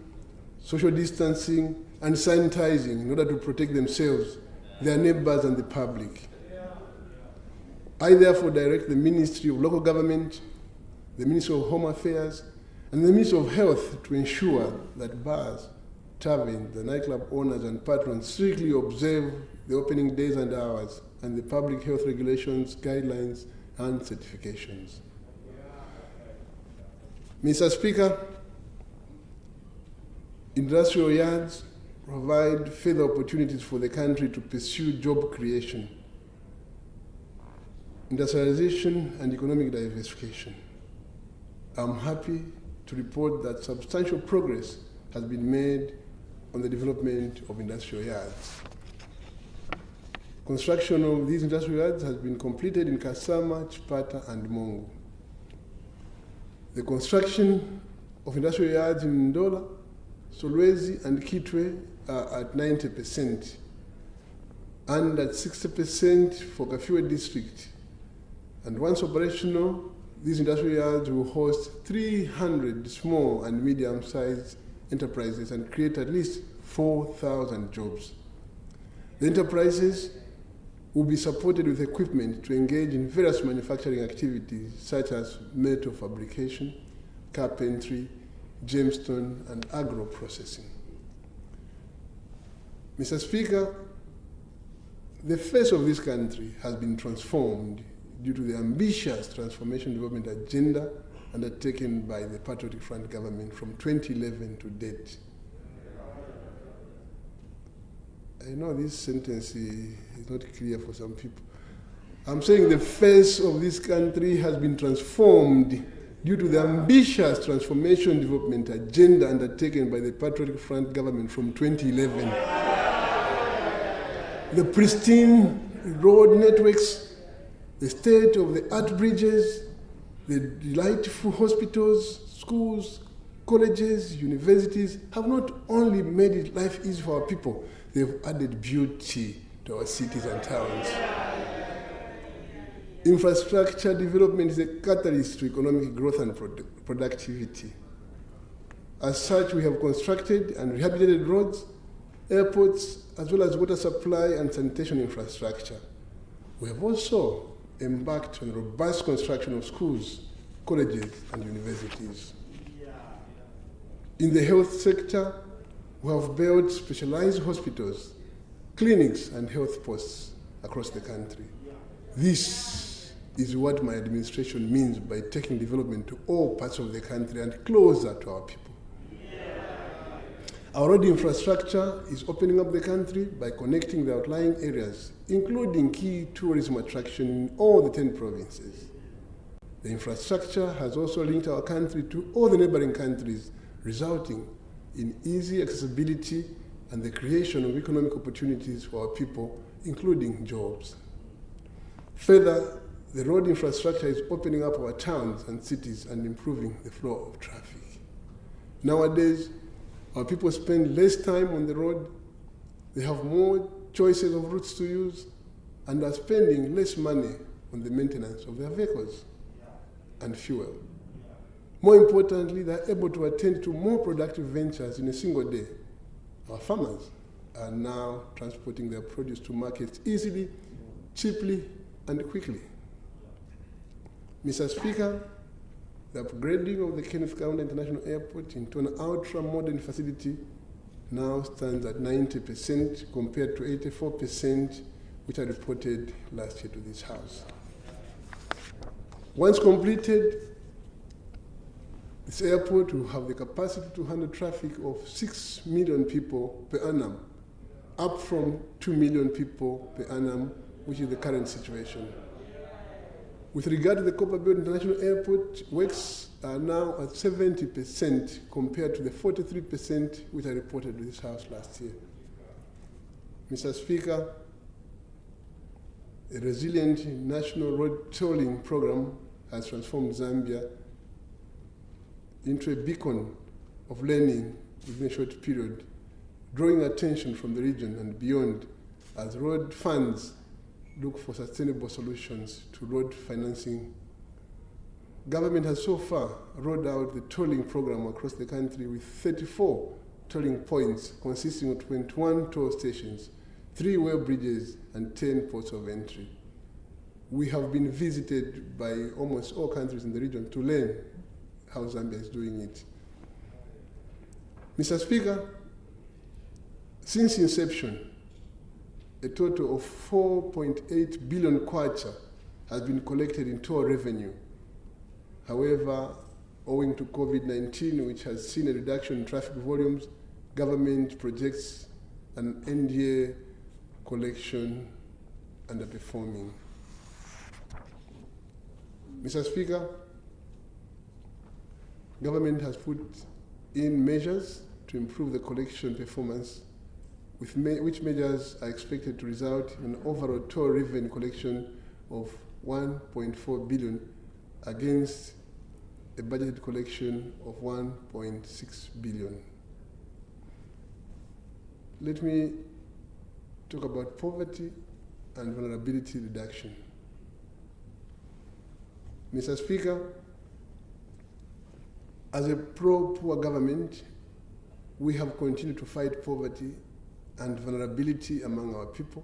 social distancing, and sanitizing in order to protect themselves, their neighbors, and the public. I therefore direct the Ministry of Local Government, the Ministry of Home Affairs, and the Ministry of Health to ensure that bars, taverns, the nightclub owners, and patrons strictly observe the opening days and hours and the public health regulations, guidelines, and certifications. Mr. Speaker, industrial yards provide further opportunities for the country to pursue job creation, industrialization, and economic diversification. I'm happy to report that substantial progress has been made on the development of industrial yards. Construction of these industrial yards has been completed in Kasama, Chipata, and Lungu. The construction of industrial yards in Ndola, Solwezi, and Kitwe are at 90%, and at 60% for Kafue district. And once operational, these industrial yards will host 300 small and medium-sized enterprises and create at least 4,000 jobs. The enterprises will be supported with equipment to engage in various manufacturing activities such as metal fabrication, carpentry, gemstone, and agro-processing. Mr. Speaker, the face of this country has been transformed due to the ambitious transformation development agenda undertaken by the Patriotic Front government from 2011 to date. I know this sentence is not clear for some people. I'm saying the face of this country has been transformed due to the ambitious transformation development agenda undertaken by the Patriotic Front government from 2011. The pristine road networks, the state-of-the-art bridges, the delightful hospitals, schools, colleges, universities have not only made life easy for our people, they've added beauty to our cities and towns. Infrastructure development is a catalyst to economic growth and productivity. As such, we have constructed and rehabilitated roads, airports, as well as water supply and sanitation infrastructure. We have also embarked on robust construction of schools, colleges, and universities. In the health sector, we have built specialized hospitals, clinics, and health posts across the country. This is what my administration means by taking development to all parts of the country and closer to our people. Our road infrastructure is opening up the country by connecting the outlying areas, including key tourism attractions in all the 10 provinces. The infrastructure has also linked our country to all the neighboring countries, resulting in easy accessibility and the creation of economic opportunities for our people, including jobs. Further, the road infrastructure is opening up our towns and cities and improving the flow of traffic. Nowadays, our people spend less time on the road, they have more choices of routes to use, and are spending less money on the maintenance of their vehicles and fuel. More importantly, they're able to attend to more productive ventures in a single day. Our farmers are now transporting their produce to markets easily, cheaply, and quickly. Mr. Speaker, the upgrading of the Kenneth Kaunda International Airport into an ultra-modern facility now stands at 90% compared to 84%, which I reported last year to this House. Once completed, this airport will have the capacity to handle traffic of 6 million people per annum, up from 2 million people per annum, which is the current situation. With regard to the Copperbelt International Airport, works are now at 70% compared to the 43% which I reported to this House last year. Mr. Speaker, a resilient national road tolling program has transformed Zambia into a beacon of learning within a short period, drawing attention from the region and beyond as road funds look for sustainable solutions to road financing. Government has so far rolled out the tolling program across the country with 34 tolling points consisting of 21 toll stations, 3 well bridges, and 10 ports of entry. We have been visited by almost all countries in the region to learn how Zambia is doing it. Mr. Speaker, since inception, a total of 4.8 billion kwacha has been collected in toll revenue. However, owing to COVID-19, which has seen a reduction in traffic volumes, government projects an end-year collection underperforming. Mr. Speaker, government has put in measures to improve the collection performance, which measures are expected to result in an overall toll revenue collection of 1.4 billion against a budgeted collection of 1.6 billion. Let me talk about poverty and vulnerability reduction. Mr. Speaker, as a pro-poor government, we have continued to fight poverty and vulnerability among our people.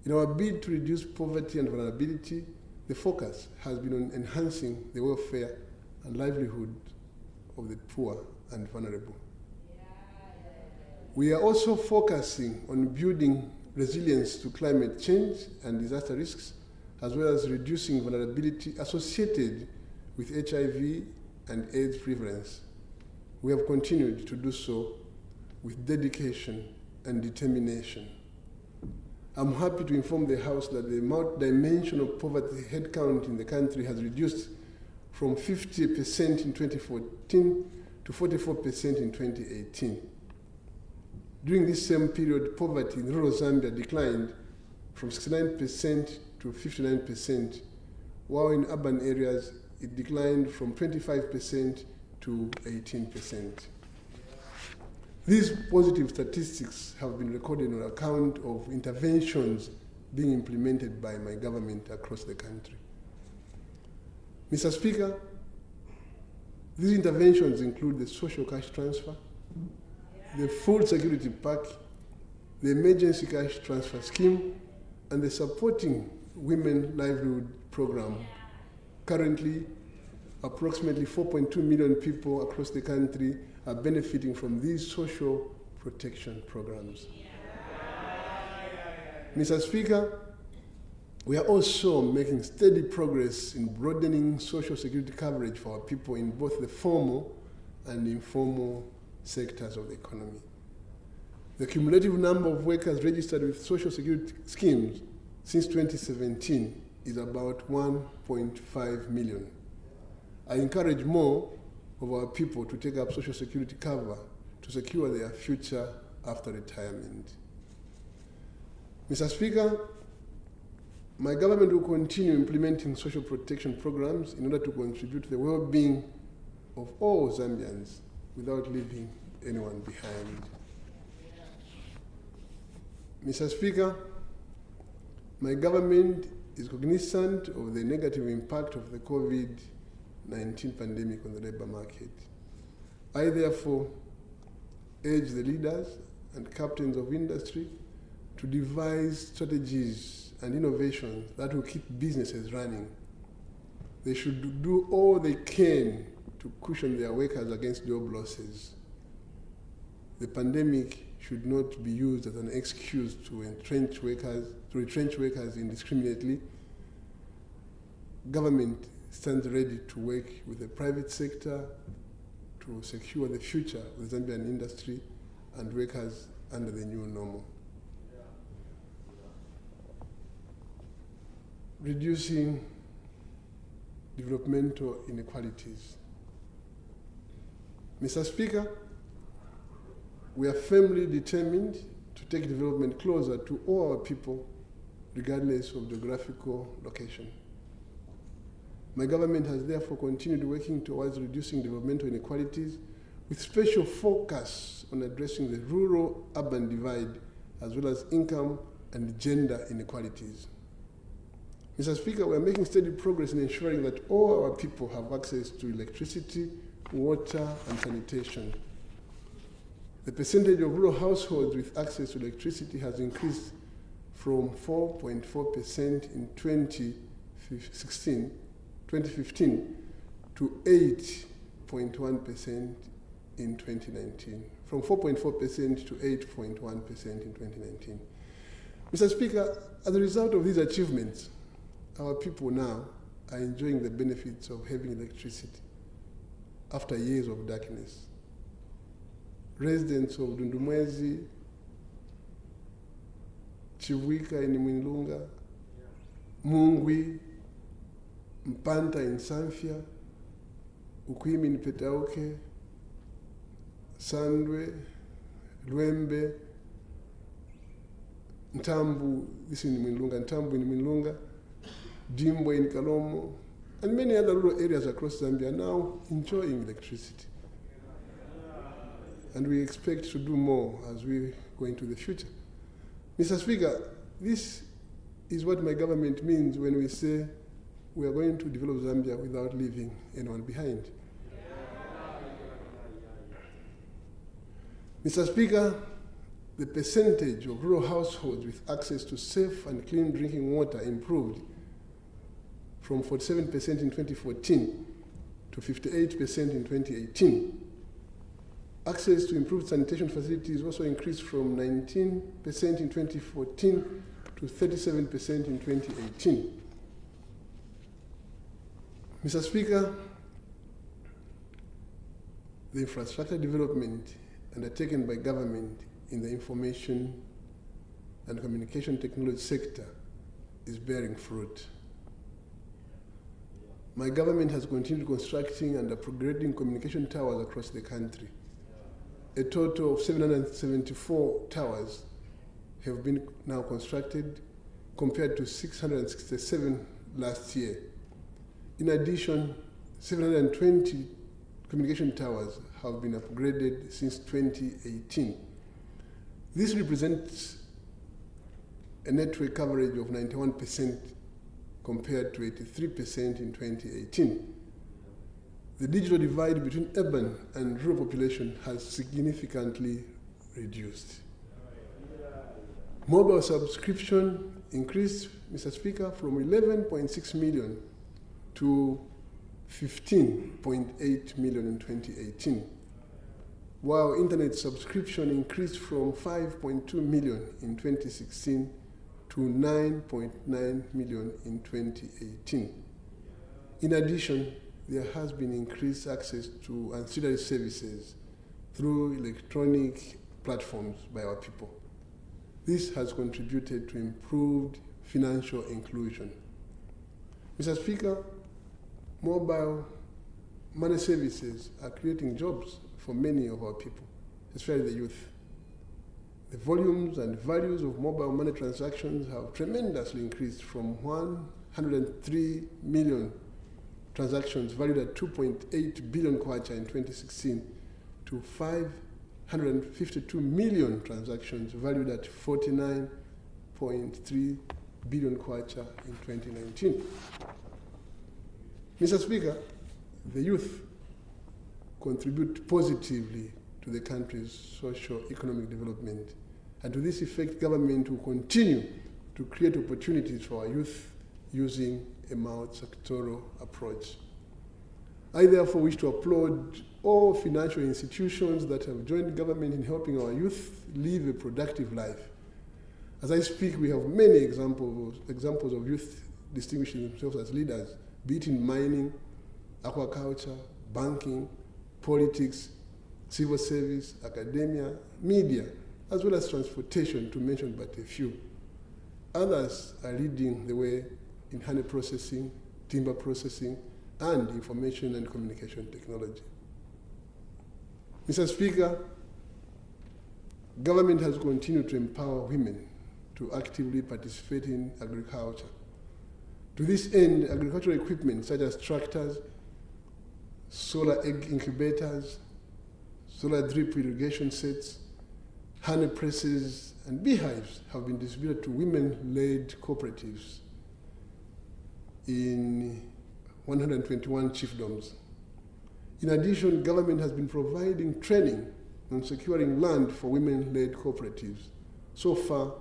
In our bid to reduce poverty and vulnerability, the focus has been on enhancing the welfare and livelihood of the poor and vulnerable. We are also focusing on building resilience to climate change and disaster risks, as well as reducing vulnerability associated with HIV and AIDS prevalence. We have continued to do so with dedication and determination. I'm happy to inform the House that the multidimensional poverty headcount in the country has reduced from 50% in 2014 to 44% in 2018. During this same period, poverty in rural Zambia declined from 69% to 59%, while in urban areas it declined from 25% to 18%. These positive statistics have been recorded on account of interventions being implemented by my government across the country. Mr. Speaker, these interventions include the social cash transfer, the food security pack, the emergency cash transfer scheme, and the supporting women livelihood program. Currently, approximately 4.2 million people across the country are benefiting from these social protection programs. Mr. Speaker, we are also making steady progress in broadening social security coverage for our people in both the formal and informal sectors of the economy. The cumulative number of workers registered with social security schemes since 2017 is about 1.5 million. I encourage more of our people to take up social security cover to secure their future after retirement. Mr. Speaker, my government will continue implementing social protection programs in order to contribute to the well-being of all Zambians without leaving anyone behind. Mr. Speaker, my government is cognizant of the negative impact of the COVID-19 pandemic on the labor market. I therefore urge the leaders and captains of industry to devise strategies and innovations that will keep businesses running. They should do all they can to cushion their workers against job losses. The pandemic should not be used as an excuse to retrench workers indiscriminately. Government stands ready to work with the private sector to secure the future of the Zambian industry and workers under the new normal. Reducing developmental inequalities. Mr. Speaker, we are firmly determined to take development closer to all our people, regardless of geographical location. My government has therefore continued working towards reducing developmental inequalities with special focus on addressing the rural-urban divide, as well as income and gender inequalities. Mr. Speaker, we are making steady progress in ensuring that all our people have access to electricity, water, and sanitation. The percentage of rural households with access to electricity has increased from 4.4% in 2015 to 8.1% in 2019. From 4.4% to 8.1% in 2019. Mr. Speaker, as a result of these achievements, our people now are enjoying the benefits of having electricity after years of darkness. Residents of Dundumwezi, Chivuika in Mwinlunga, Mungwi, Mpanta in Sanfia, Ukwimi in Petauke, Sandwe, Lwembe, Ntambu, this in Mwinlunga, Ntambu in Mwinlunga, Dimbwe in Kalomo, and many other rural areas across Zambia are now enjoying electricity. And we expect to do more as we go into the future. Mr. Speaker, this is what my government means when we say we are going to develop Zambia without leaving anyone behind. Mr. Speaker, the percentage of rural households with access to safe and clean drinking water improved from 47% in 2014 to 58% in 2018. Access to improved sanitation facilities also increased from 19% in 2014 to 37% in 2018. Mr. Speaker, the infrastructure development undertaken by government in the information and communication technology sector is bearing fruit. My government has continued constructing and upgrading communication towers across the country. A total of 774 towers have been now constructed, compared to 667 last year. In addition, 720 communication towers have been upgraded since 2018. This represents a network coverage of 91% compared to 83% in 2018. The digital divide between urban and rural population has significantly reduced. Mobile subscription increased, Mr. Speaker, from 11.6 million to 15.8 million in 2018, while internet subscription increased from 5.2 million in 2016 to 9.9 million in 2018. In addition, there has been increased access to ancillary services through electronic platforms by our people. This has contributed to improved financial inclusion. Mr. Speaker, mobile money services are creating jobs for many of our people, especially the youth. The volumes and values of mobile money transactions have tremendously increased from 103 million transactions valued at 2.8 billion kwacha in 2016 to 552 million transactions valued at 49.3 billion kwacha in 2019. Mr. Speaker, the youth contribute positively to the country's socio-economic development, and to this effect, government will continue to create opportunities for our youth using a multi-sectoral approach. I therefore wish to applaud all financial institutions that have joined government in helping our youth live a productive life. As I speak, we have many examples of youth distinguishing themselves as leaders, be it in mining, aquaculture, banking, politics, civil service, academia, media, as well as transportation, to mention but a few. Others are leading the way in honey processing, timber processing, and information and communication technology. Mr. Speaker, government has continued to empower women to actively participate in agriculture. To this end, agricultural equipment such as tractors, solar egg incubators, solar drip irrigation sets, honey presses, and beehives have been distributed to women-led cooperatives in 121 chiefdoms. In addition, government has been providing training on securing land for women-led cooperatives. So far,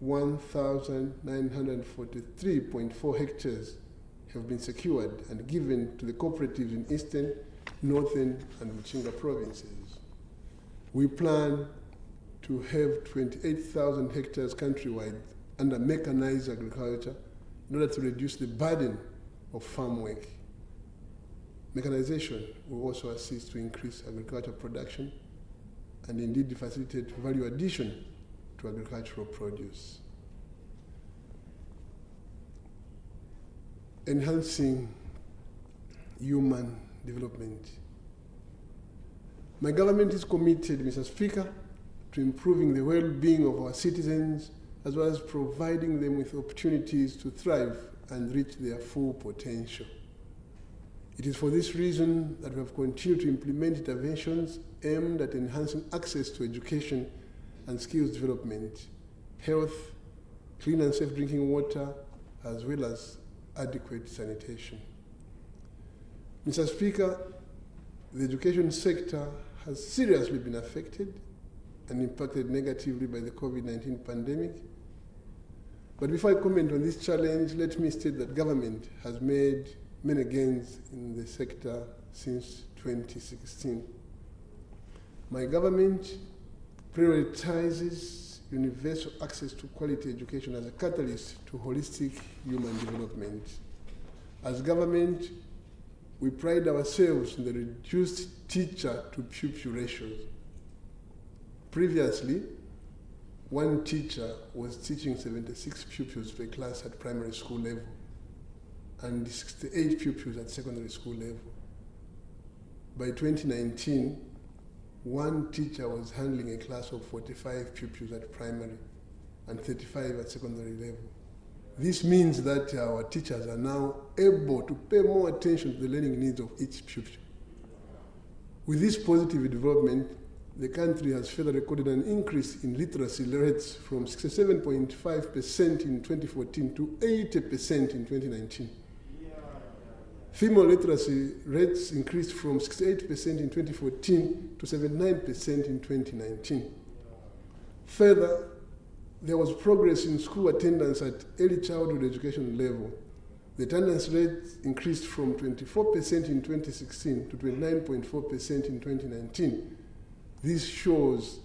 1,943.4 hectares have been secured and given to the cooperatives in Eastern, Northern, and Muchinga provinces. We plan to have 28,000 hectares countrywide under mechanized agriculture in order to reduce the burden of farm work. Mechanization will also assist to increase agricultural production and indeed facilitate value addition to agricultural produce. Enhancing human development. My government is committed, Mr. Speaker, to improving the well-being of our citizens, as well as providing them with opportunities to thrive and reach their full potential. It is for this reason that we have continued to implement interventions aimed at enhancing access to education and skills development, health, clean and safe drinking water, as well as adequate sanitation. Mr. Speaker, the education sector has seriously been affected and impacted negatively by the COVID-19 pandemic. But before I comment on this challenge, let me state that government has made many gains in the sector since 2016. My government prioritizes universal access to quality education as a catalyst to holistic human development. As government, we pride ourselves in the reduced teacher-to-pupil ratios. Previously, one teacher was teaching 76 pupils per class at primary school level and 68 pupils at secondary school level. By 2019, one teacher was handling a class of 45 pupils at primary and 35 at secondary level. This means that our teachers are now able to pay more attention to the learning needs of each pupil. With this positive development, the country has further recorded an increase in literacy rates from 67.5% in 2014 to 80% in 2019. Female literacy rates increased from 68% in 2014 to 79% in 2019. Further, there was progress in school attendance at early childhood education level. The attendance rate increased from 24% in 2016 to 29.4% in 2019. This shows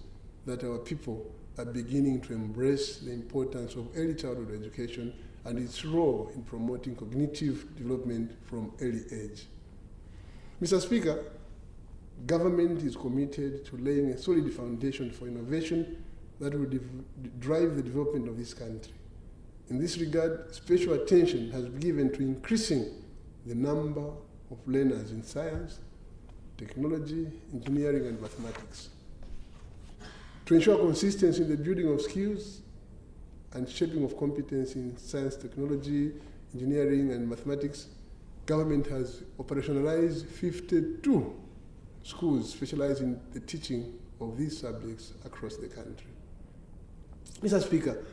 that our people are beginning to embrace the importance of early childhood education and its role in promoting cognitive development from early age. Mr. Speaker, government is committed to laying a solid foundation for innovation that will drive the development of this country. In this regard, special attention has been given to increasing the number of learners in science, technology, engineering, and mathematics. To ensure consistency in the building of skills and shaping of competence in science, technology, engineering, and mathematics, government has operationalized 52 schools specialized in the teaching of these subjects across the country. Mr. Speaker,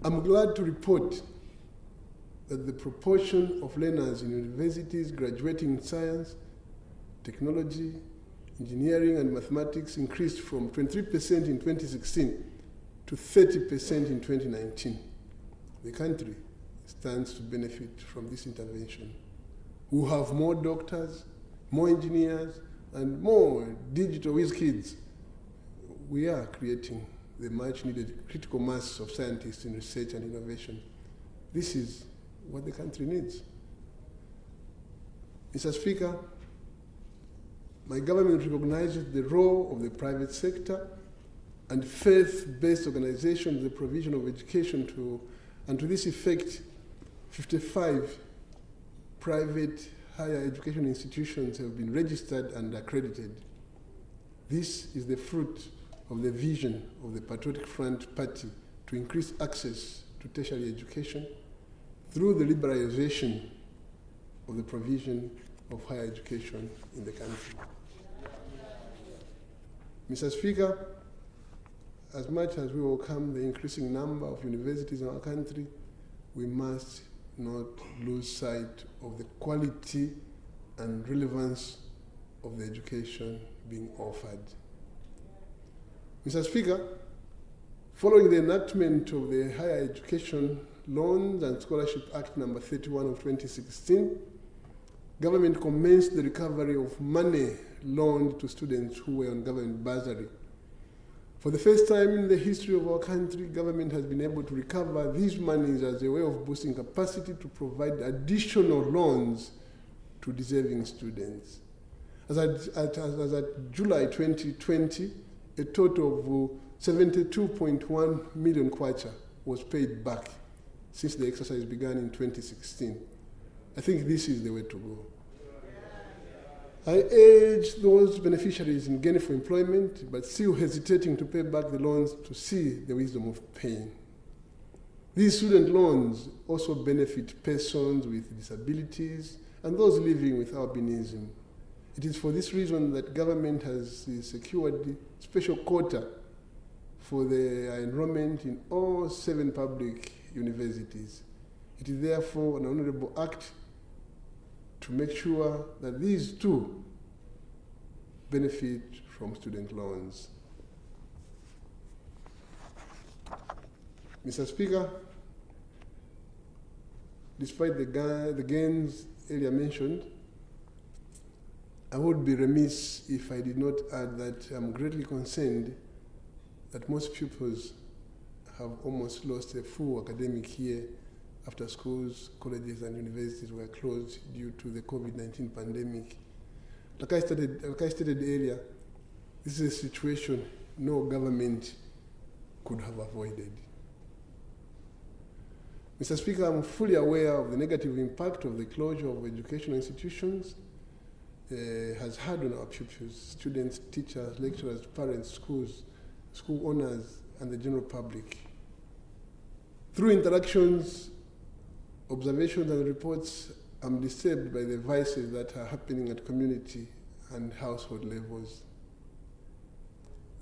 I'm glad to report that the proportion of learners in universities graduating in science, technology, engineering, and mathematics increased from 23% in 2016 to 30% in 2019. The country stands to benefit from this intervention. We have more doctors, more engineers, and more digital whiz kids. We are creating the much needed critical mass of scientists in research and innovation. This is what the country needs. Mr. Speaker, my government recognizes the role of the private sector and faith-based organizations in the provision of education and to this effect, 55 private higher education institutions have been registered and accredited. This is the fruit of the vision of the Patriotic Front Party to increase access to tertiary education through the liberalization of the provision of higher education in the country. Mr. Speaker, as much as we welcome the increasing number of universities in our country, we must not lose sight of the quality and relevance of the education being offered. Mr. Speaker, following the enactment of the Higher Education Loans and Scholarship Act No. 31 of 2016, government commenced the recovery of money loaned to students who were on government bursary. For the first time in the history of our country, government has been able to recover these monies as a way of boosting capacity to provide additional loans to deserving students. As at July 2020, a total of 72.1 million kwacha was paid back since the exercise began in 2016. I think this is the way to go. I urge those beneficiaries in gainful employment but still hesitating to pay back the loans to see the wisdom of paying. These student loans also benefit persons with disabilities and those living with albinism. It is for this reason that government has secured special quota for the enrollment in all 7 public universities. It is therefore an honorable act to make sure that these too benefit from student loans. Mr. Speaker, despite the gains earlier mentioned, I would be remiss if I did not add that I'm greatly concerned that most pupils have almost lost a full academic year after schools, colleges, and universities were closed due to the COVID-19 pandemic. Like I stated earlier, this is a situation no government could have avoided. Mr. Speaker, I'm fully aware of the negative impact of the closure of educational institutions has had on our pupils, students, teachers, lecturers, parents, schools, school owners, and the general public. Through interactions, observations, and reports, I'm disturbed by the vices that are happening at community and household levels.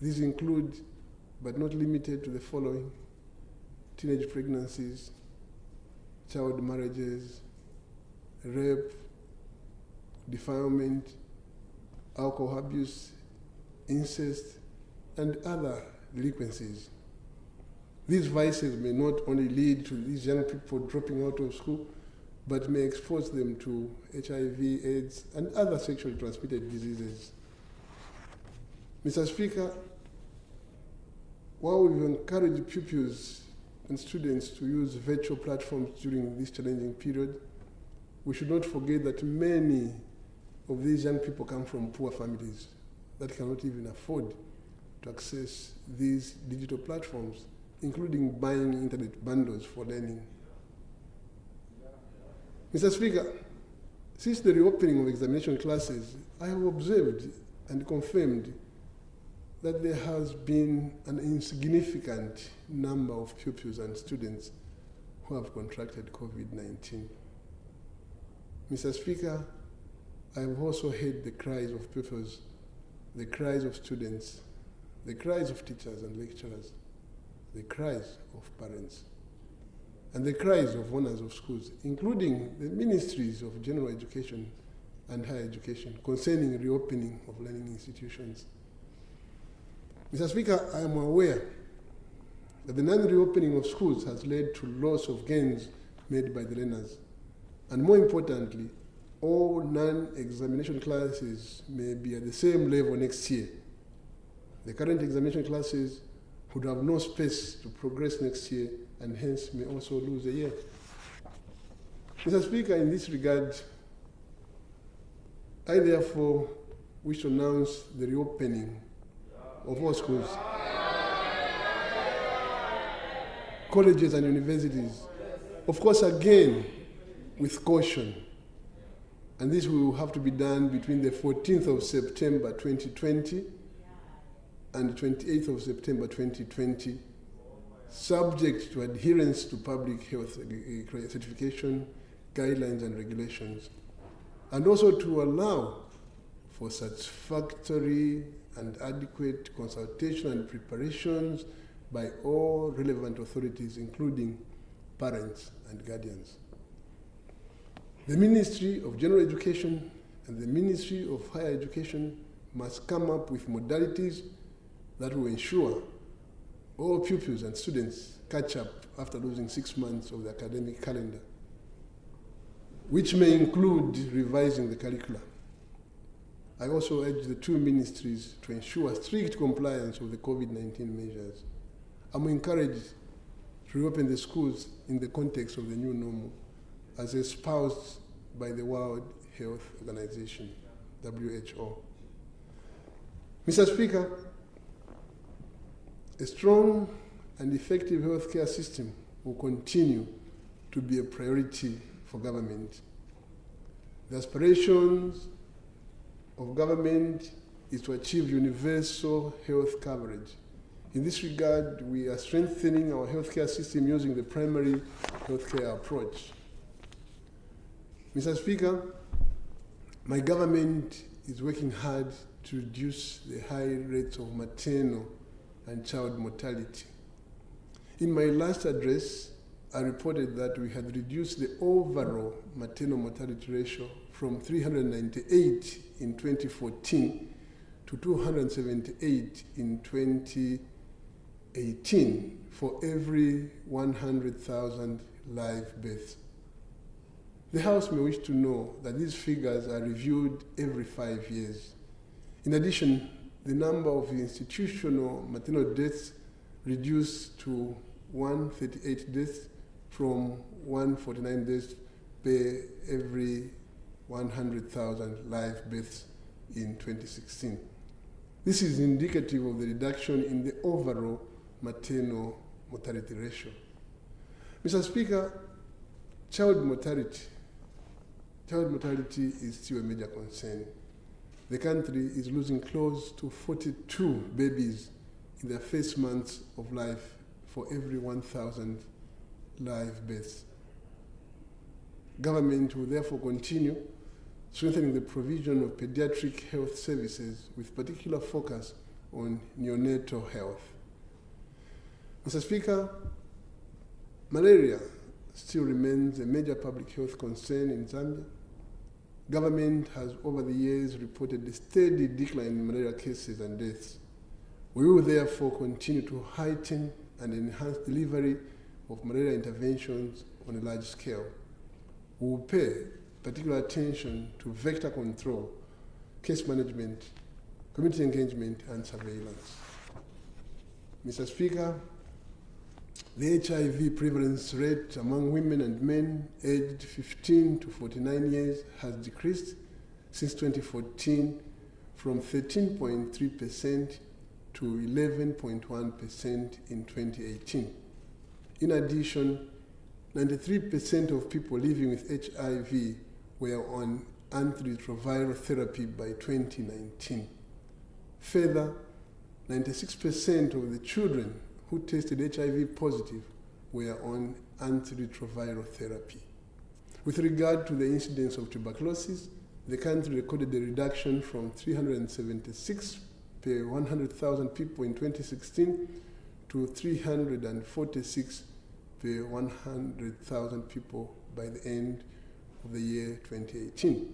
These include, but not limited to, the following: teenage pregnancies, child marriages, rape, defilement, alcohol abuse, incest, and other delinquencies. These vices may not only lead to these young people dropping out of school, but may expose them to HIV, AIDS, and other sexually transmitted diseases. Mr. Speaker, while we've encouraged pupils and students to use virtual platforms during this challenging period, we should not forget that many of these young people come from poor families that cannot even afford to access these digital platforms, including buying internet bundles for learning. Mr. Speaker, since the reopening of examination classes, I have observed and confirmed that there has been an insignificant number of pupils and students who have contracted COVID-19. Mr. Speaker, I have also heard the cries of pupils, the cries of students, the cries of teachers and lecturers, the cries of parents, and the cries of owners of schools, including the ministries of general education and higher education, concerning reopening of learning institutions. Mr. Speaker, I am aware that the non-reopening of schools has led to loss of gains made by the learners. And more importantly, all non-examination classes may be at the same level next year. The current examination classes would have no space to progress next year and hence may also lose a year. Mr. Speaker, in this regard, I therefore wish to announce the reopening of all schools, colleges and universities, of course again with caution. And this will have to be done between the 14th of September 2020 and the 28th of September 2020, subject to adherence to public health certification, guidelines and regulations, and also to allow for satisfactory and adequate consultation and preparations by all relevant authorities, including parents and guardians. The Ministry of General Education and the Ministry of Higher Education must come up with modalities that will ensure all pupils and students catch up after losing 6 months of the academic calendar, which may include revising the curricula. I also urge the two ministries to ensure strict compliance with the COVID-19 measures. I'm encouraged to reopen the schools in the context of the new normal, as espoused by the World Health Organization, WHO. Mr. Speaker, a strong and effective healthcare system will continue to be a priority for government. The aspirations of government is to achieve universal health coverage. In this regard, we are strengthening our healthcare system using the primary healthcare approach. Mr. Speaker, my government is working hard to reduce the high rates of maternal and child mortality. In my last address, I reported that we had reduced the overall maternal mortality ratio from 398 in 2014 to 278 in 2018 for every 100,000 live births. The House may wish to know that these figures are reviewed every 5 years. In addition, the number of institutional maternal deaths reduced to 138 deaths from 149 deaths per every 100,000 live births in 2016. This is indicative of the reduction in the overall maternal mortality ratio. Mr. Speaker, child mortality is still a major concern. The country is losing close to 42 babies in their first months of life for every 1,000 live births. Government will therefore continue strengthening the provision of pediatric health services with particular focus on neonatal health. Mr. Speaker, malaria still remains a major public health concern in Zambia. Government has over the years reported a steady decline in malaria cases and deaths. We will therefore continue to heighten and enhance delivery of malaria interventions on a large scale. We will pay particular attention to vector control, case management, community engagement, and surveillance. Mr. Speaker, the HIV prevalence rate among women and men aged 15 to 49 years has decreased since 2014 from 13.3% to 11.1% in 2018. In addition, 93% of people living with HIV were on antiretroviral therapy by 2019. Further, 96% of the children who tested HIV positive were on antiretroviral therapy. With regard to the incidence of tuberculosis, the country recorded a reduction from 376 per 100,000 people in 2016 to 346 per 100,000 people by the end of the year 2018.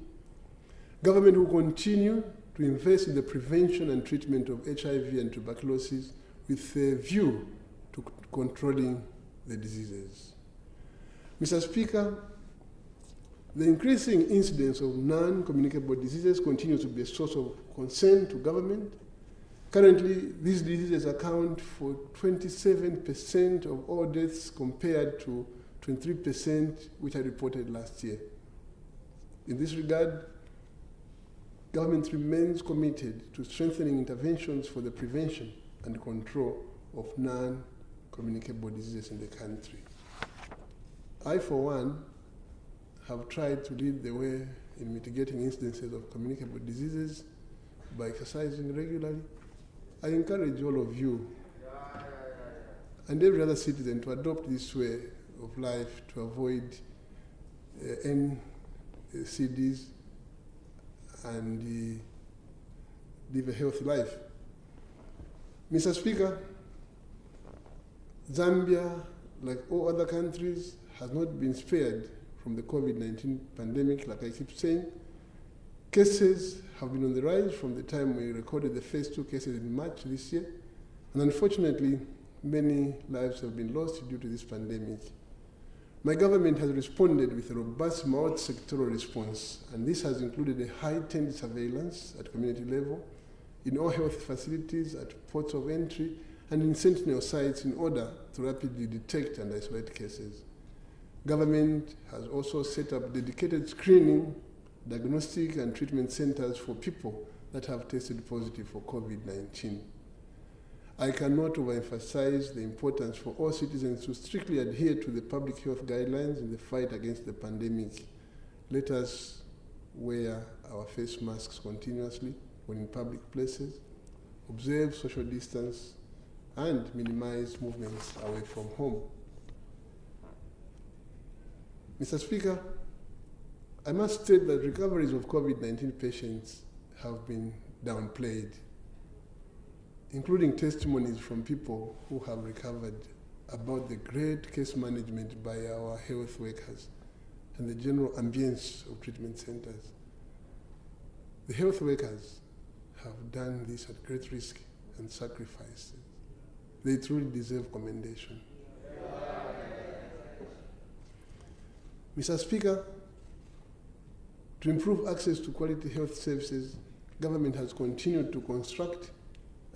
Government will continue to invest in the prevention and treatment of HIV and tuberculosis with a view to controlling the diseases. Mr. Speaker, the increasing incidence of non-communicable diseases continues to be a source of concern to government. Currently, these diseases account for 27% of all deaths compared to 23% which I reported last year. In this regard, government remains committed to strengthening interventions for the prevention and control of non-communicable diseases in the country. I, for one, have tried to lead the way in mitigating incidences of communicable diseases by exercising regularly. I encourage all of you and every other citizen to adopt this way of life to avoid NCDs and live a healthy life. Mr. Speaker, Zambia, like all other countries, has not been spared from the COVID-19 pandemic, like I keep saying. Cases have been on the rise from the time we recorded the first 2 cases in March this year. And unfortunately, many lives have been lost due to this pandemic. My government has responded with a robust multi-sectoral response, and this has included a heightened surveillance at community level, in all health facilities, at ports of entry, and in sentinel sites in order to rapidly detect and isolate cases. Government has also set up dedicated screening, diagnostic and treatment centers for people that have tested positive for COVID-19. I cannot overemphasize the importance for all citizens to strictly adhere to the public health guidelines in the fight against the pandemic. Let us wear our face masks continuously when in public places, observe social distance, and minimize movements away from home. Mr. Speaker, I must state that recoveries of COVID-19 patients have been downplayed, including testimonies from people who have recovered about the great case management by our health workers and the general ambience of treatment centers. The health workers have done this at great risk and sacrifice. They truly deserve commendation. Mr. Speaker, to improve access to quality health services, government has continued to construct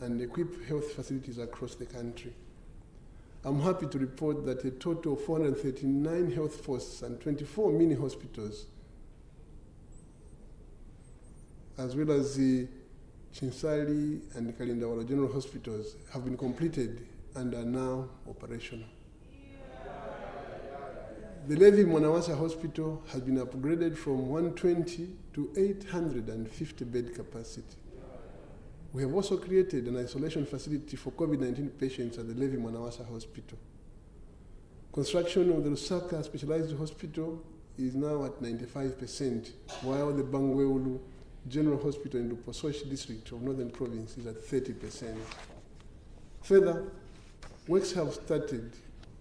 and equip health facilities across the country. I'm happy to report that a total of 439 health posts and 24 mini hospitals, as well as the Chinsali and Kalindawala General Hospitals, have been completed and are now operational. The Levi Mwanawasa Hospital has been upgraded from 120 to 850 bed capacity. We have also created an isolation facility for COVID-19 patients at the Levi Mwanawasa Hospital. Construction of the Lusaka Specialized Hospital is now at 95%, while the Bangweulu General Hospital in Lupososhi district of Northern Province is at 30%. Further, works have started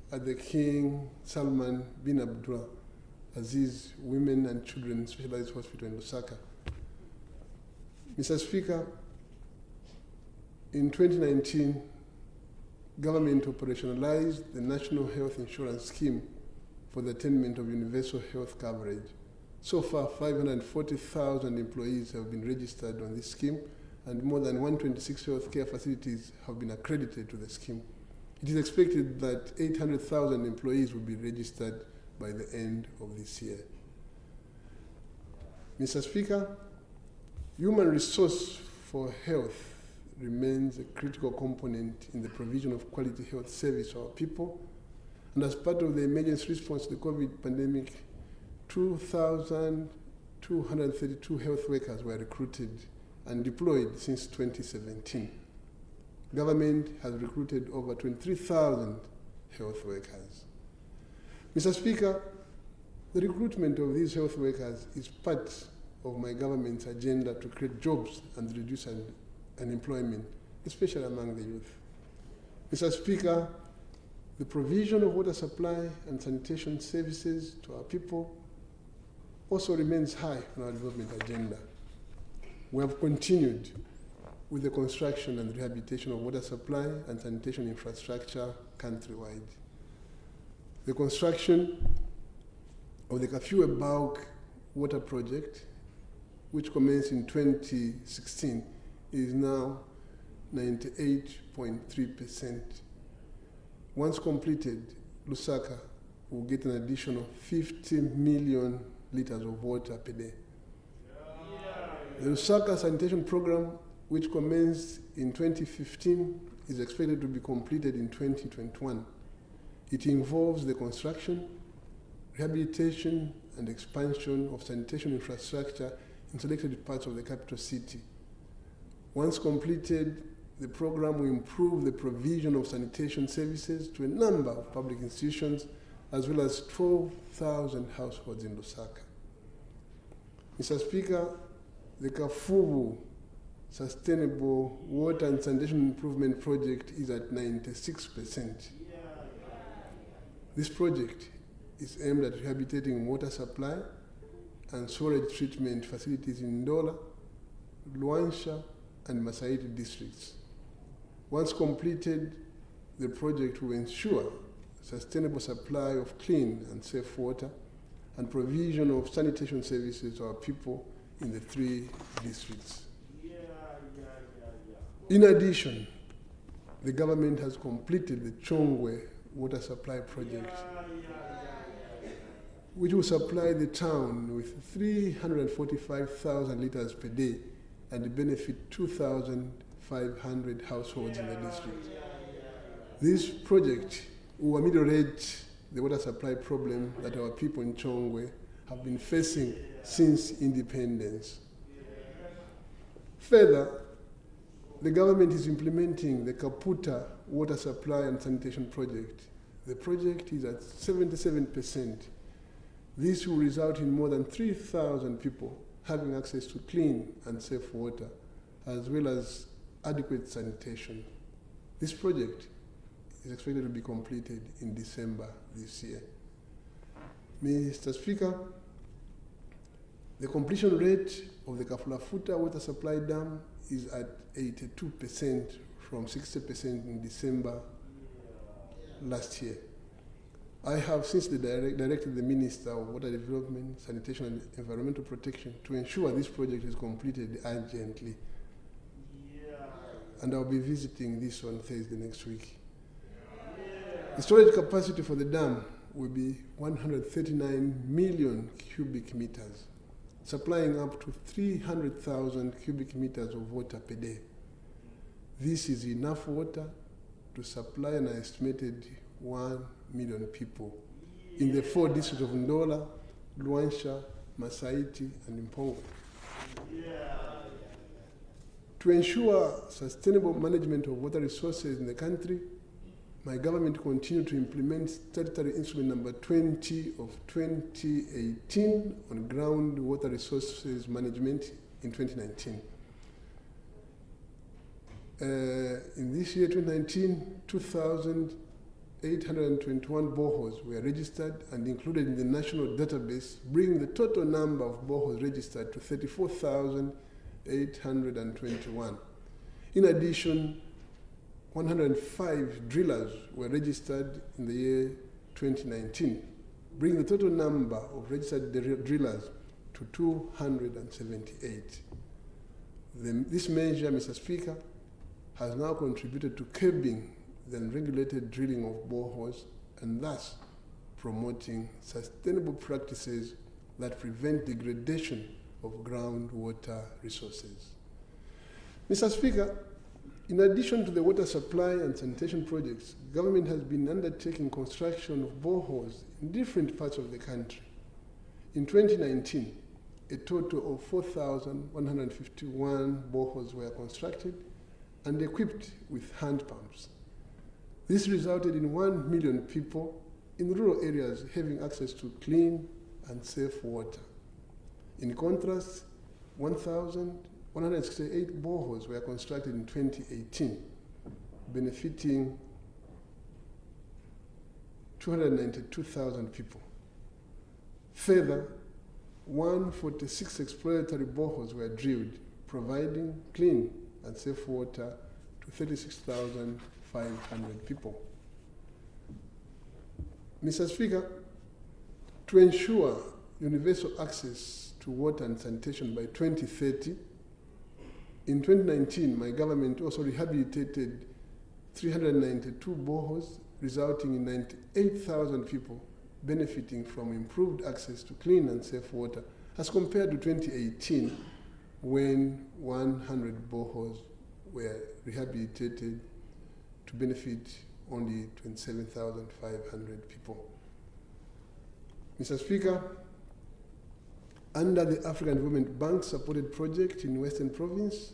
at the King Salman bin Abdullah Aziz Women and Children Specialized Hospital in Lusaka. Mr. Speaker, in 2019, government operationalized the National Health Insurance Scheme for the attainment of universal health coverage. So far, 540,000 employees have been registered on this scheme, and more than 126 healthcare facilities have been accredited to the scheme. It is expected that 800,000 employees will be registered by the end of this year. Mr. Speaker, human resource for health remains a critical component in the provision of quality health service for our people, And as part of the emergency response to the COVID pandemic, 2,232 health workers were recruited and deployed since 2017. Government has recruited over 23,000 health workers. Mr. Speaker, the recruitment of these health workers is part of my government's agenda to create jobs and reduce unemployment, especially among the youth. Mr. Speaker, the provision of water supply and sanitation services to our people also remains high on our development agenda. We have continued with the construction and rehabilitation of water supply and sanitation infrastructure countrywide. The construction of the Kafue Bulk Water Project, which commenced in 2016, is now 98.3%. Once completed, Lusaka will get an additional 50 million liters of water per day. The Lusaka sanitation program, which commenced in 2015, is expected to be completed in 2021. It involves the construction, rehabilitation, and expansion of sanitation infrastructure in selected parts of the capital city. Once completed, the program will improve the provision of sanitation services to a number of public institutions, as well as 12,000 households in Lusaka. Mr. Speaker, the Kafubu Sustainable Water and Sanitation Improvement Project is at 96%. This project is aimed at rehabilitating water supply and storage treatment facilities in Ndola, Luansha, and Masaiti districts. Once completed, the project will ensure sustainable supply of clean and safe water and provision of sanitation services to our people in the 3 districts. In addition, the government has completed the Chongwe water supply project, which will supply the town with 345,000 liters per day and benefit 2,500 households in the district. This project will ameliorate the water supply problem that our people in Chongwe have been facing since independence. Further, the government is implementing the Kaputa water supply and sanitation project. The project is at 77%. This will result in more than 3,000 people having access to clean and safe water, as well as adequate sanitation. This project is expected to be completed in December this year. Mr. Speaker, the completion rate of the Kafulafuta water supply dam is at 82% from 60% in December last year. I have since directed the Minister of Water Development, Sanitation and Environmental Protection to ensure this project is completed urgently. And I'll be visiting this on Thursday next week. The storage capacity for the dam will be 139 million cubic meters, supplying up to 300,000 cubic meters of water per day. This is enough water to supply an estimated 1 million people in the 4 districts of Ndola, Luansha, Masaiti, and Mpongo. To ensure sustainable management of water resources in the country, my government continued to implement Statutory Instrument number 20 of 2018 on groundwater resources management in 2019. In this year, 2019, 2,821 boreholes were registered and included in the national database, bringing the total number of boreholes registered to 34,821. In addition, 105 drillers were registered in the year 2019, bringing the total number of registered drillers to 278. This measure, Mr. Speaker, has now contributed to curbing the unregulated drilling of boreholes and thus promoting sustainable practices that prevent degradation of groundwater resources. Mr. Speaker, In addition to the water supply and sanitation projects, government has been undertaking construction of boreholes in different parts of the country. In 2019, a total of 4,151 boreholes were constructed and equipped with hand pumps. This resulted in 1 million people in rural areas having access to clean and safe water. In contrast, 1,168 boreholes were constructed in 2018, benefiting 292,000 people. Further, 146 exploratory boreholes were drilled, providing clean and safe water to 36,500 people. Mr. Speaker, to ensure universal access to water and sanitation by 2030, in 2019, my government also rehabilitated 392 boreholes, resulting in 98,000 people benefiting from improved access to clean and safe water, as compared to 2018, when 100 boreholes were rehabilitated to benefit only 27,500 people. Mr. Speaker, under the African Development Bank supported project in Western Province,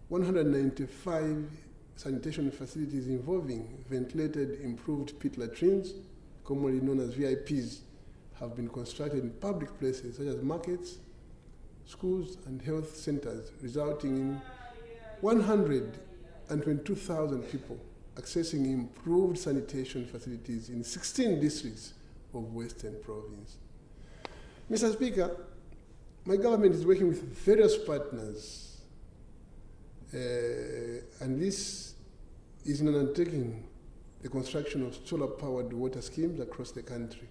195 sanitation facilities involving ventilated improved pit latrines, commonly known as VIPs, have been constructed in public places such as markets, schools, and health centers, resulting in 122,000 people accessing improved sanitation facilities in 16 districts of Western Province. Mr. Speaker, my government is working with various partners, and this is in undertaking the construction of solar-powered water schemes across the country.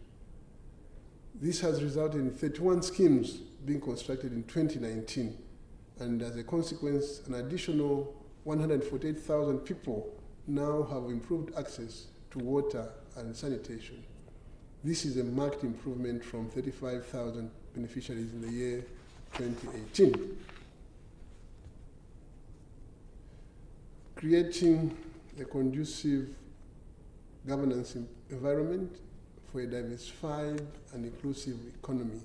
This has resulted in 31 schemes being constructed in 2019, and as a consequence, an additional 148,000 people now have improved access to water and sanitation. This is a marked improvement from 35,000 beneficiaries in the year 2018. Creating a conducive governance environment for a diversified and inclusive economy.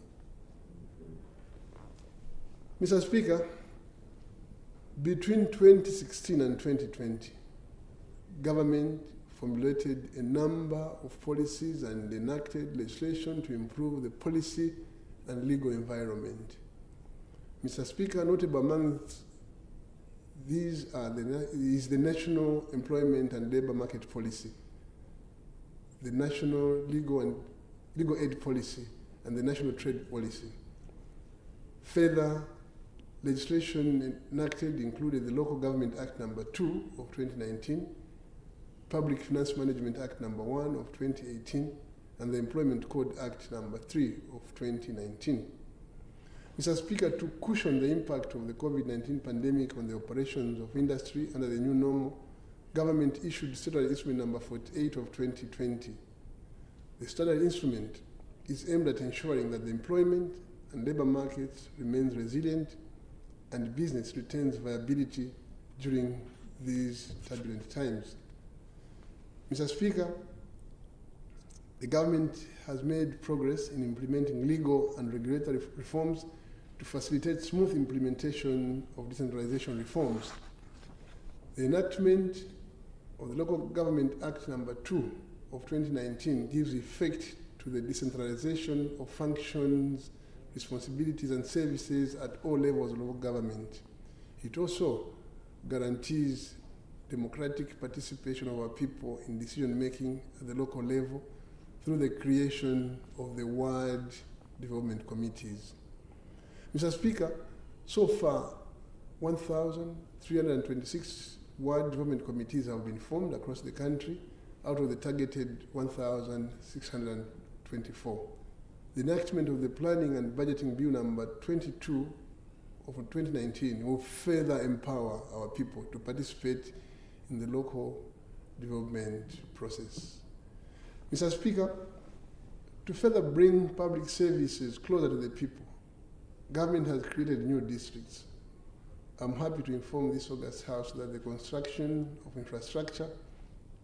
Mr. Speaker, between 2016 and 2020, government formulated a number of policies and enacted legislation to improve the policy and legal environment. Mr. Speaker, notable amongst these is the National Employment and Labour Market Policy, the National Legal Aid Policy, and the National Trade Policy. Further legislation enacted included the Local Government Act No. 2 of 2019, Public Finance Management Act No. 1 of 2018, and the Employment Code Act No. 3 of 2019. Mr. Speaker, to cushion the impact of the COVID-19 pandemic on the operations of industry under the new normal, government issued Statutory Instrument No. 48 of 2020. The Statutory Instrument is aimed at ensuring that the employment and labour markets remains resilient and business retains viability during these turbulent times. Mr. Speaker, the government has made progress in implementing legal and regulatory reforms to facilitate smooth implementation of decentralization reforms. The enactment of the Local Government Act No. 2 of 2019 gives effect to the decentralization of functions, responsibilities, and services at all levels of local government. It also guarantees democratic participation of our people in decision-making at the local level through the creation of the ward development committees. Mr. Speaker, so far, 1,326 ward development committees have been formed across the country out of the targeted 1,624. The enactment of the Planning and Budgeting Bill No. 22 of 2019 will further empower our people to participate in the local development process. Mr. Speaker, to further bring public services closer to the people, government has created new districts. I'm happy to inform this August House that the construction of infrastructure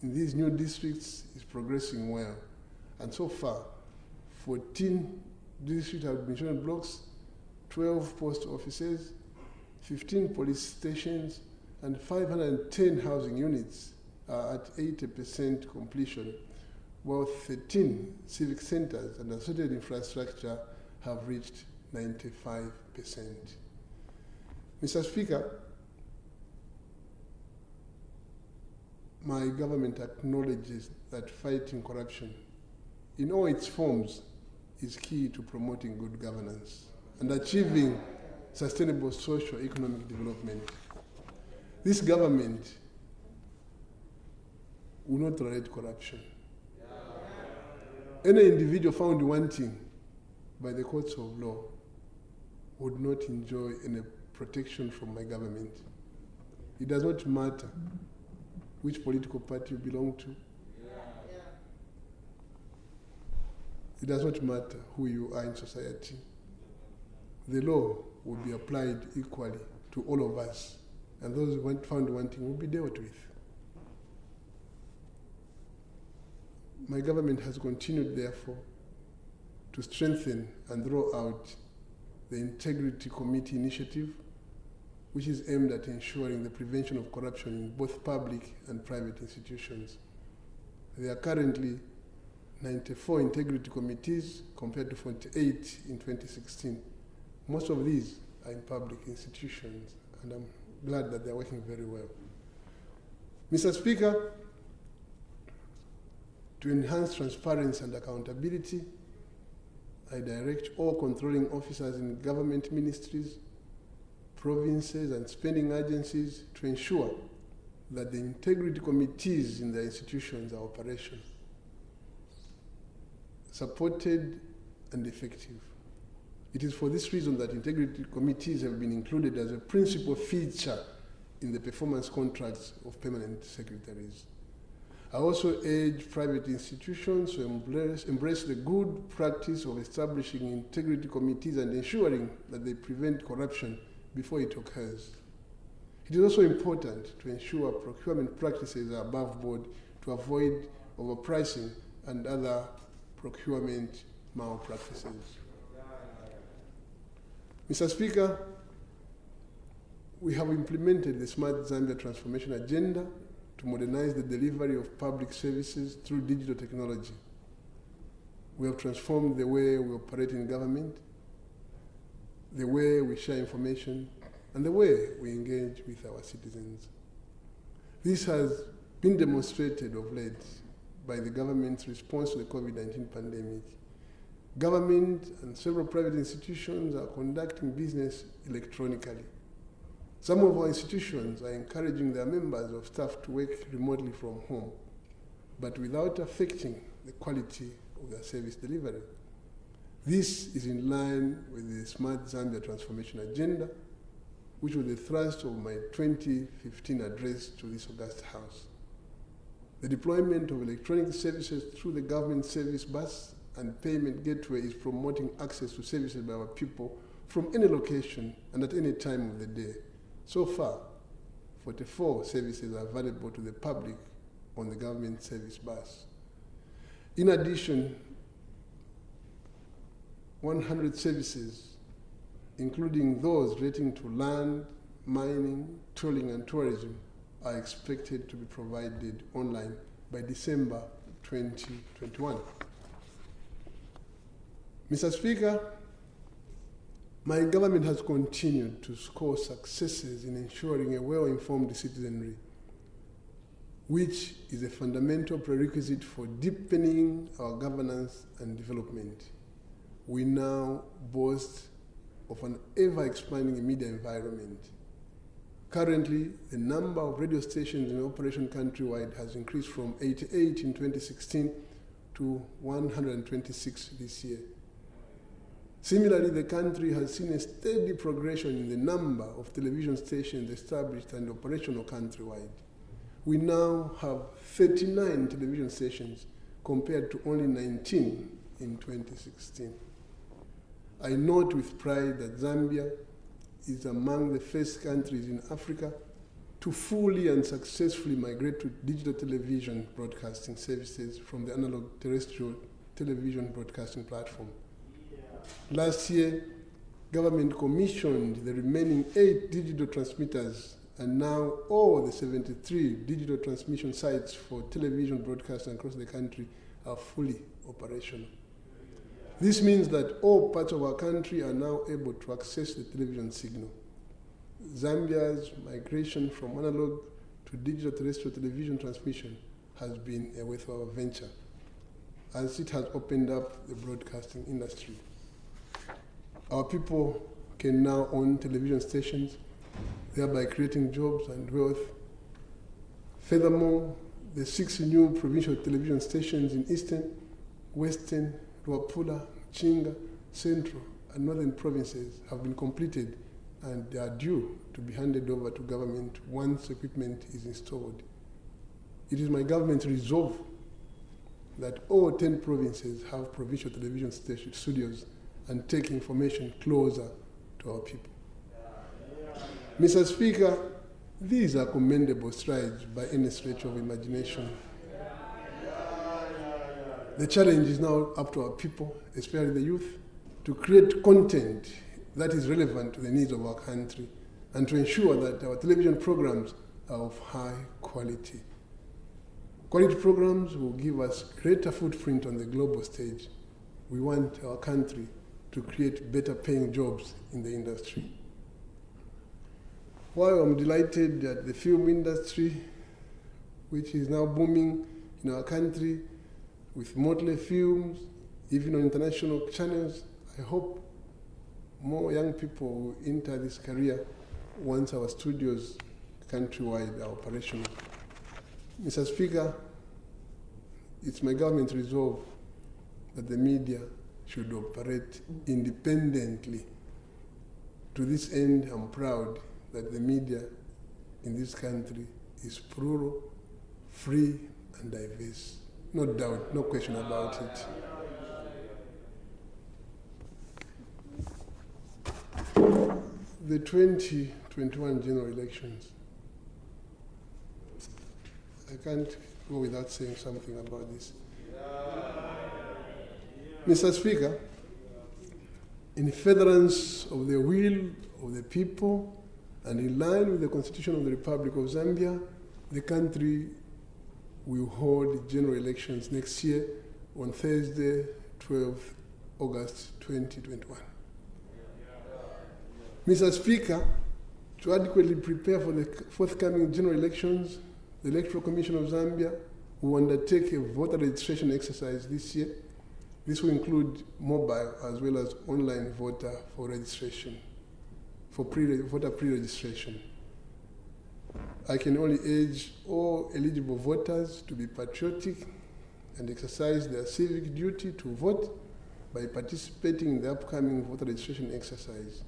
in these new districts is progressing well. And so far, 14 district administration blocks, 12 post offices, 15 police stations, and 510 housing units are at 80% completion, while 13 civic centers and associated infrastructure have reached 95%. Mr. Speaker, my government acknowledges that fighting corruption in all its forms is key to promoting good governance and achieving sustainable socio-economic development. This government will not tolerate corruption. Any individual found wanting by the courts of law would not enjoy any protection from my government. It does not matter which political party you belong to. It does not matter who you are in society. The law will be applied equally to all of us, and those found wanting will be dealt with. My government has continued, therefore, to strengthen and roll out the Integrity Committee initiative, which is aimed at ensuring the prevention of corruption in both public and private institutions. There are currently 94 integrity committees compared to 48 in 2016. Most of these are in public institutions, and I'm glad that they're working very well. Mr. Speaker, to enhance transparency and accountability, I direct all controlling officers in government ministries, provinces, and spending agencies to ensure that the integrity committees in their institutions are operational, supported, and effective. It is for this reason that integrity committees have been included as a principal feature in the performance contracts of permanent secretaries. I also urge private institutions to embrace the good practice of establishing integrity committees and ensuring that they prevent corruption before it occurs. It is also important to ensure procurement practices are above board to avoid overpricing and other procurement malpractices. Mr. Speaker, we have implemented the Smart Zambia Transformation Agenda to modernize the delivery of public services through digital technology. We have transformed the way we operate in government, the way we share information, and the way we engage with our citizens. This has been demonstrated of late by the government's response to the COVID-19 pandemic. Government and several private institutions are conducting business electronically. Some of our institutions are encouraging their members of staff to work remotely from home, but without affecting the quality of their service delivery. This is in line with the Smart Zambia Transformation Agenda, which was the thrust of my 2015 address to this August House. The deployment of electronic services through the government service bus and payment gateway is promoting access to services by our people from any location and at any time of the day. So far, 44 services are available to the public on the government service bus. In addition, 100 services, including those relating to land, mining, tolling, and tourism, are expected to be provided online by December 2021. Mr. Speaker, my government has continued to score successes in ensuring a well-informed citizenry, which is a fundamental prerequisite for deepening our governance and development. We now boast of an ever-expanding media environment. Currently, the number of radio stations in operation countrywide has increased from 88 in 2016 to 126 this year. Similarly, the country has seen a steady progression in the number of television stations established and operational countrywide. We now have 39 television stations compared to only 19 in 2016. I note with pride that Zambia is among the first countries in Africa to fully and successfully migrate to digital television broadcasting services from the analog terrestrial television broadcasting platform. Last year, government commissioned the remaining 8 digital transmitters, and now all the 73 digital transmission sites for television broadcasting across the country are fully operational. This means that all parts of our country are now able to access the television signal. Zambia's migration from analog to digital terrestrial television transmission has been a worthwhile venture, as it has opened up the broadcasting industry. Our people can now own television stations, thereby creating jobs and wealth. Furthermore, the 6 new provincial television stations in Eastern, Western, Luapula, Chinga, Central, and Northern provinces have been completed, and they are due to be handed over to government once equipment is installed. It is my government's resolve that all 10 provinces have provincial television studios and take information closer to our people. Mr. Speaker, these are commendable strides by any stretch of imagination. The challenge is now up to our people, especially the youth, to create content that is relevant to the needs of our country and to ensure that our television programs are of high quality. Quality programs will give us greater footprint on the global stage. We want our country to create better paying jobs in the industry. While I'm delighted that the film industry, which is now booming in our country with motley films, even on international channels, I hope more young people will enter this career once our studios countrywide are operational. Mr. Speaker, it's my government's resolve that the media should operate independently. To this end, I'm proud that the media in this country is plural, free, and diverse. No doubt, no question about it. The 2021 general elections. I can't go without saying something about this. Mr. Speaker, in furtherance of the will of the people and in line with the Constitution of the Republic of Zambia, the country will hold general elections next year on Thursday, 12th August 2021. Mr. Speaker, to adequately prepare for the forthcoming general elections, the Electoral Commission of Zambia will undertake a voter registration exercise this year. This will include mobile as well as online voter for registration, for voter pre-registration. I can only urge all eligible voters to be patriotic and exercise their civic duty to vote by participating in the upcoming voter registration exercise.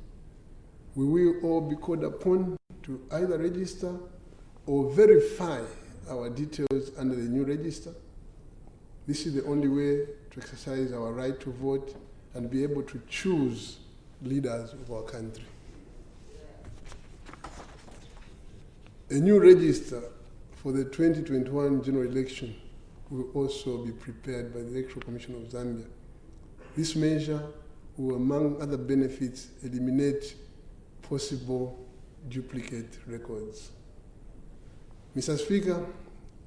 We will all be called upon to either register or verify our details under the new register. This is the only way to exercise our right to vote and be able to choose leaders of our country. A new register for the 2021 general election will also be prepared by the Electoral Commission of Zambia. This measure will, among other benefits, eliminate possible duplicate records. Mr. Speaker,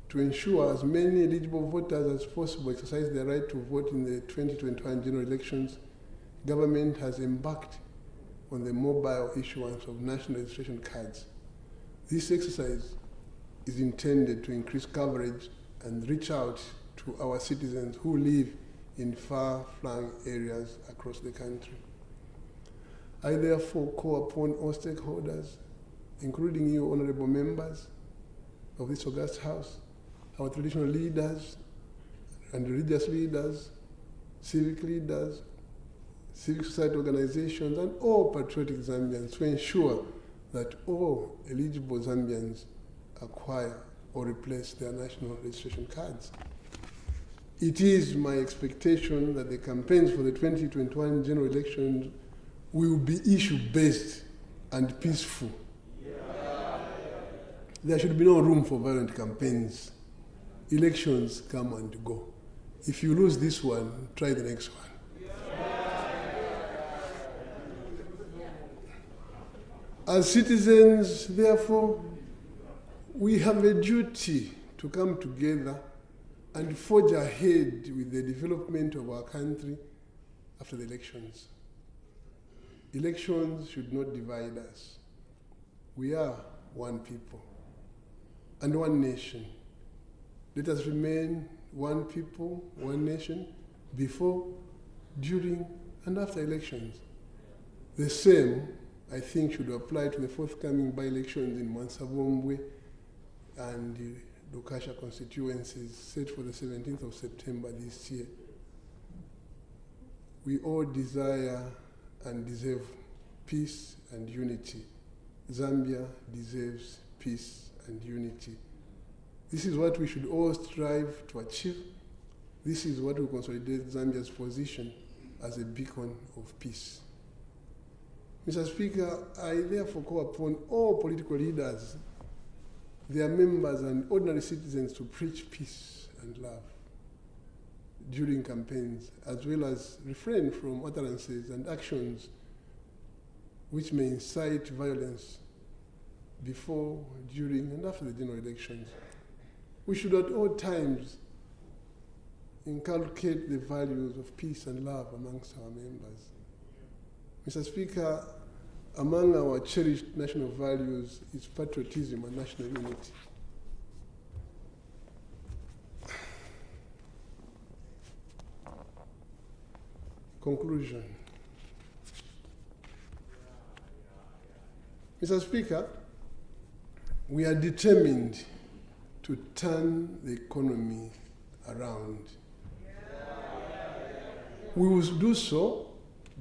to ensure as many eligible voters as possible exercise their right to vote in the 2021 general elections, government has embarked on the mobile issuance of national registration cards. This exercise is intended to increase coverage and reach out to our citizens who live in far-flung areas across the country. I therefore call upon all stakeholders, including you, honorable members of this august House, our traditional leaders and religious leaders, civic leaders, civil society organizations, and all patriotic Zambians to ensure that all eligible Zambians acquire or replace their national registration cards. It is my expectation that the campaigns for the 2021 general elections will be issue-based and peaceful. There should be no room for violent campaigns. Elections come and go. If you lose this one, try the next one. As citizens, therefore, we have a duty to come together and forge ahead with the development of our country after the elections. Elections should not divide us. We are one people and one nation. Let us remain one people, one nation, before, during, and after elections. The same, I think, should apply to the forthcoming by-elections in Mwansabomwe and the Lukasha constituencies set for the 17th of September this year. We all desire and deserve peace and unity. Zambia deserves peace and unity. This is what we should all strive to achieve. This is what will consolidate Zambia's position as a beacon of peace. Mr. Speaker, I therefore call upon all political leaders, their members and ordinary citizens to preach peace and love during campaigns, as well as refrain from utterances and actions which may incite violence before, during, and after the general elections. We should at all times inculcate the values of peace and love amongst our members. Mr. Speaker, among our cherished national values is patriotism and national unity. Conclusion. Mr. Speaker, we are determined to turn the economy around. We will do so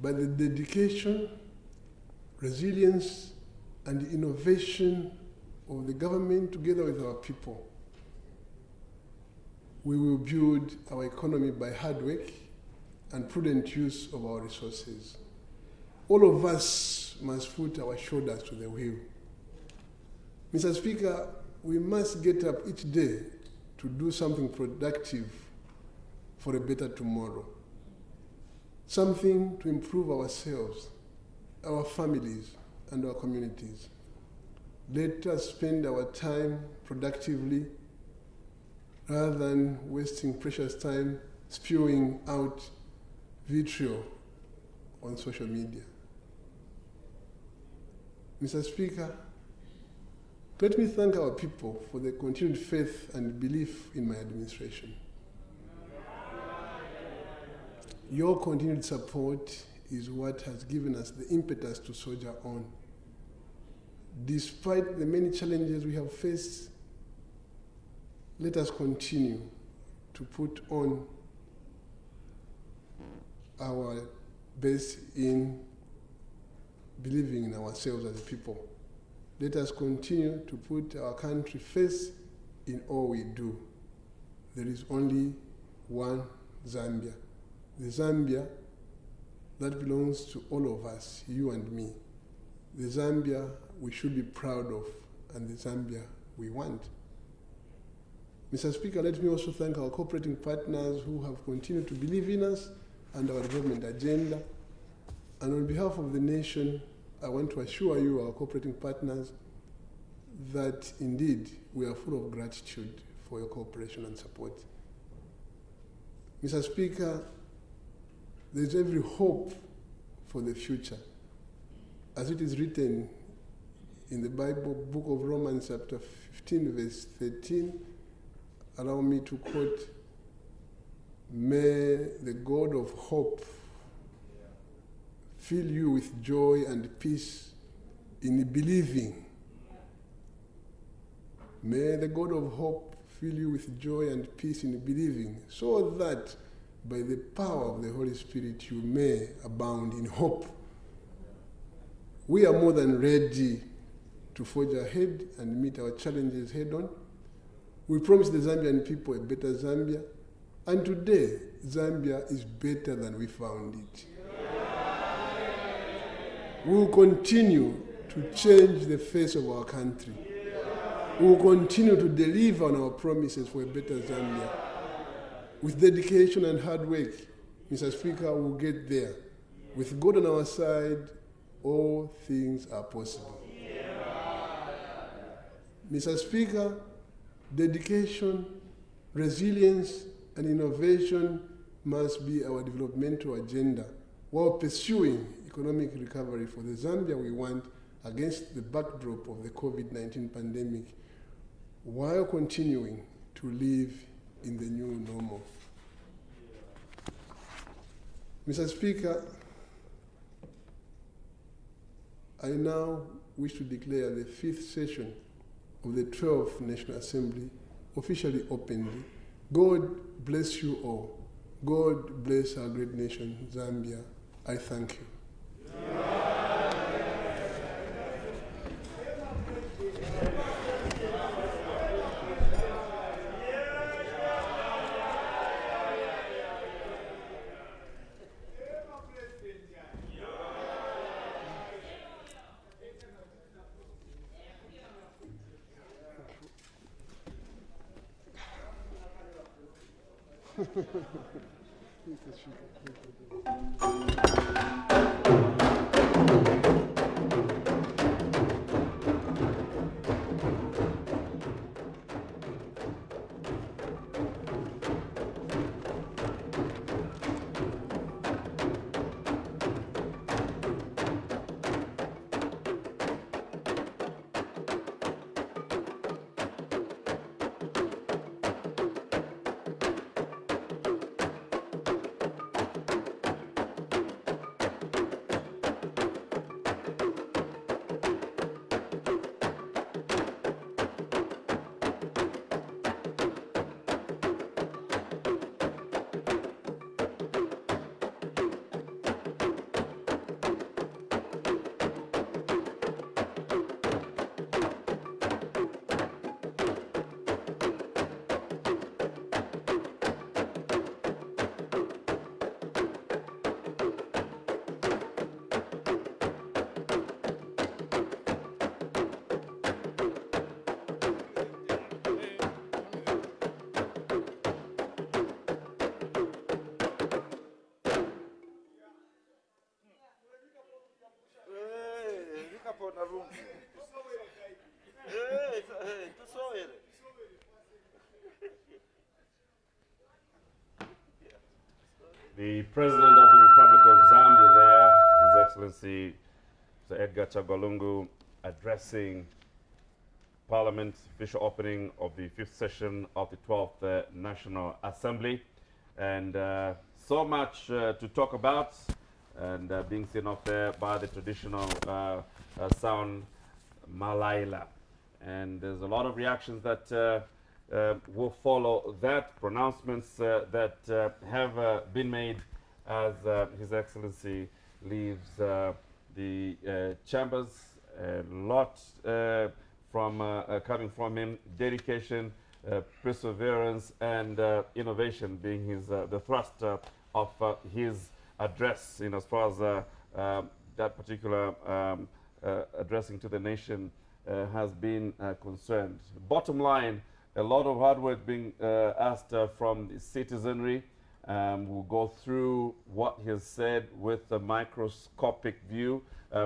by the dedication, resilience, and innovation of the government together with our people. We will build our economy by hard work and prudent use of our resources. All of us must put our shoulders to the wheel. Mr. Speaker, we must get up each day to do something productive for a better tomorrow. Something to improve ourselves, our families, and our communities. Let us spend our time productively rather than wasting precious time spewing out vitriol on social media. Mr. Speaker, let me thank our people for their continued faith and belief in my administration. Your continued support is what has given us the impetus to soldier on. Despite the many challenges we have faced, let us continue to put on our best in believing in ourselves as a people. Let us continue to put our country first in all we do. There is only one Zambia. The Zambia that belongs to all of us, you and me. The Zambia we should be proud of, and the Zambia we want. Mr. Speaker, let me also thank our cooperating partners who have continued to believe in us and our development agenda. And on behalf of the nation, I want to assure you, our cooperating partners, that indeed we are full of gratitude for your cooperation and support. Mr. Speaker, there is every hope for the future. As it is written in the Bible, book of Romans, chapter 15, verse 13, allow me to quote, "May the God of hope fill you with joy and peace in believing." May the God of hope fill you with joy and peace in believing, so that by the power of the Holy Spirit you may abound in hope. We are more than ready to forge ahead and meet our challenges head on. We promise the Zambian people a better Zambia, and today Zambia is better than we found it. We will continue to change the face of our country. We will continue to deliver on our promises for a better Zambia. With dedication and hard work, Mr. Speaker, we will get there. With God on our side, all things are possible. Mr. Speaker, dedication, resilience, and innovation must be our developmental agenda while pursuing economic recovery for the Zambia we want against the backdrop of the COVID-19 pandemic, while continuing to live in the new normal. Mr. Speaker, I now wish to declare the 5th session of the 12th National Assembly officially opened. God bless you all. God bless our great nation, Zambia. I thank you. The President of the Republic of Zambia there, His Excellency Sir Edgar Chagwa Lungu, addressing Parliament, official opening of the 5th session of the 12th National Assembly. And so much to talk about, and being seen off there by the traditional sound Malaila. And there's a lot of reactions that will follow that, pronouncements that have been made as His Excellency leaves the chambers. A lot coming from him, dedication, perseverance, and innovation being his the thrust of his address, as far as that particular addressing to the nation has been concerned. Bottom line, a lot of hard work being asked from the citizenry. We'll go through what he has said with a microscopic view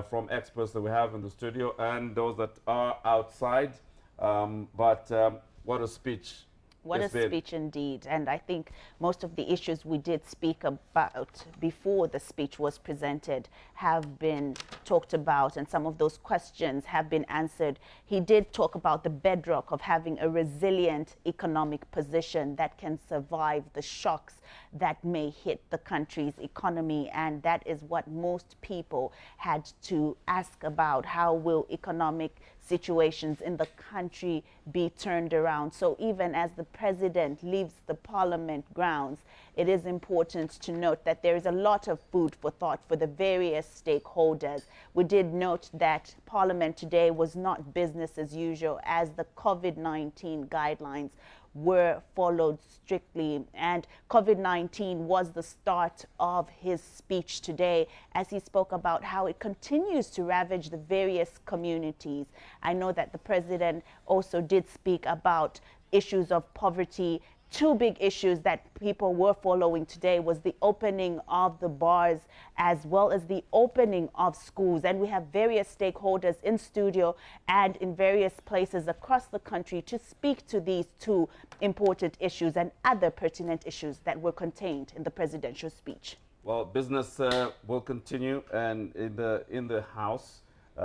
from experts that we have in the studio and those that are outside. But what a speech. What a speech indeed. And I think most of the issues we did speak about before the speech was presented have been talked about, and some of those questions have been answered. He did talk about the bedrock of having a resilient economic position that can survive the shocks that may hit the country's economy. And that is what most people had to ask about. How will economic situations in the country be turned around? So even as the president leaves the parliament grounds, it is important to note that there is a lot of food for thought for the various stakeholders. We did note that parliament today was not business as usual, as the COVID-19 guidelines were followed strictly, and COVID-19 was the start of his speech today, as he spoke about how it continues to ravage the various communities. I know that the president also did speak about issues of poverty. Two big issues that people were following today was the opening of the bars as well as the opening of schools. And we have various stakeholders in studio and in various places across the country to speak to these two important issues and other pertinent issues that were contained in the presidential speech. Well, business will continue, and in the House.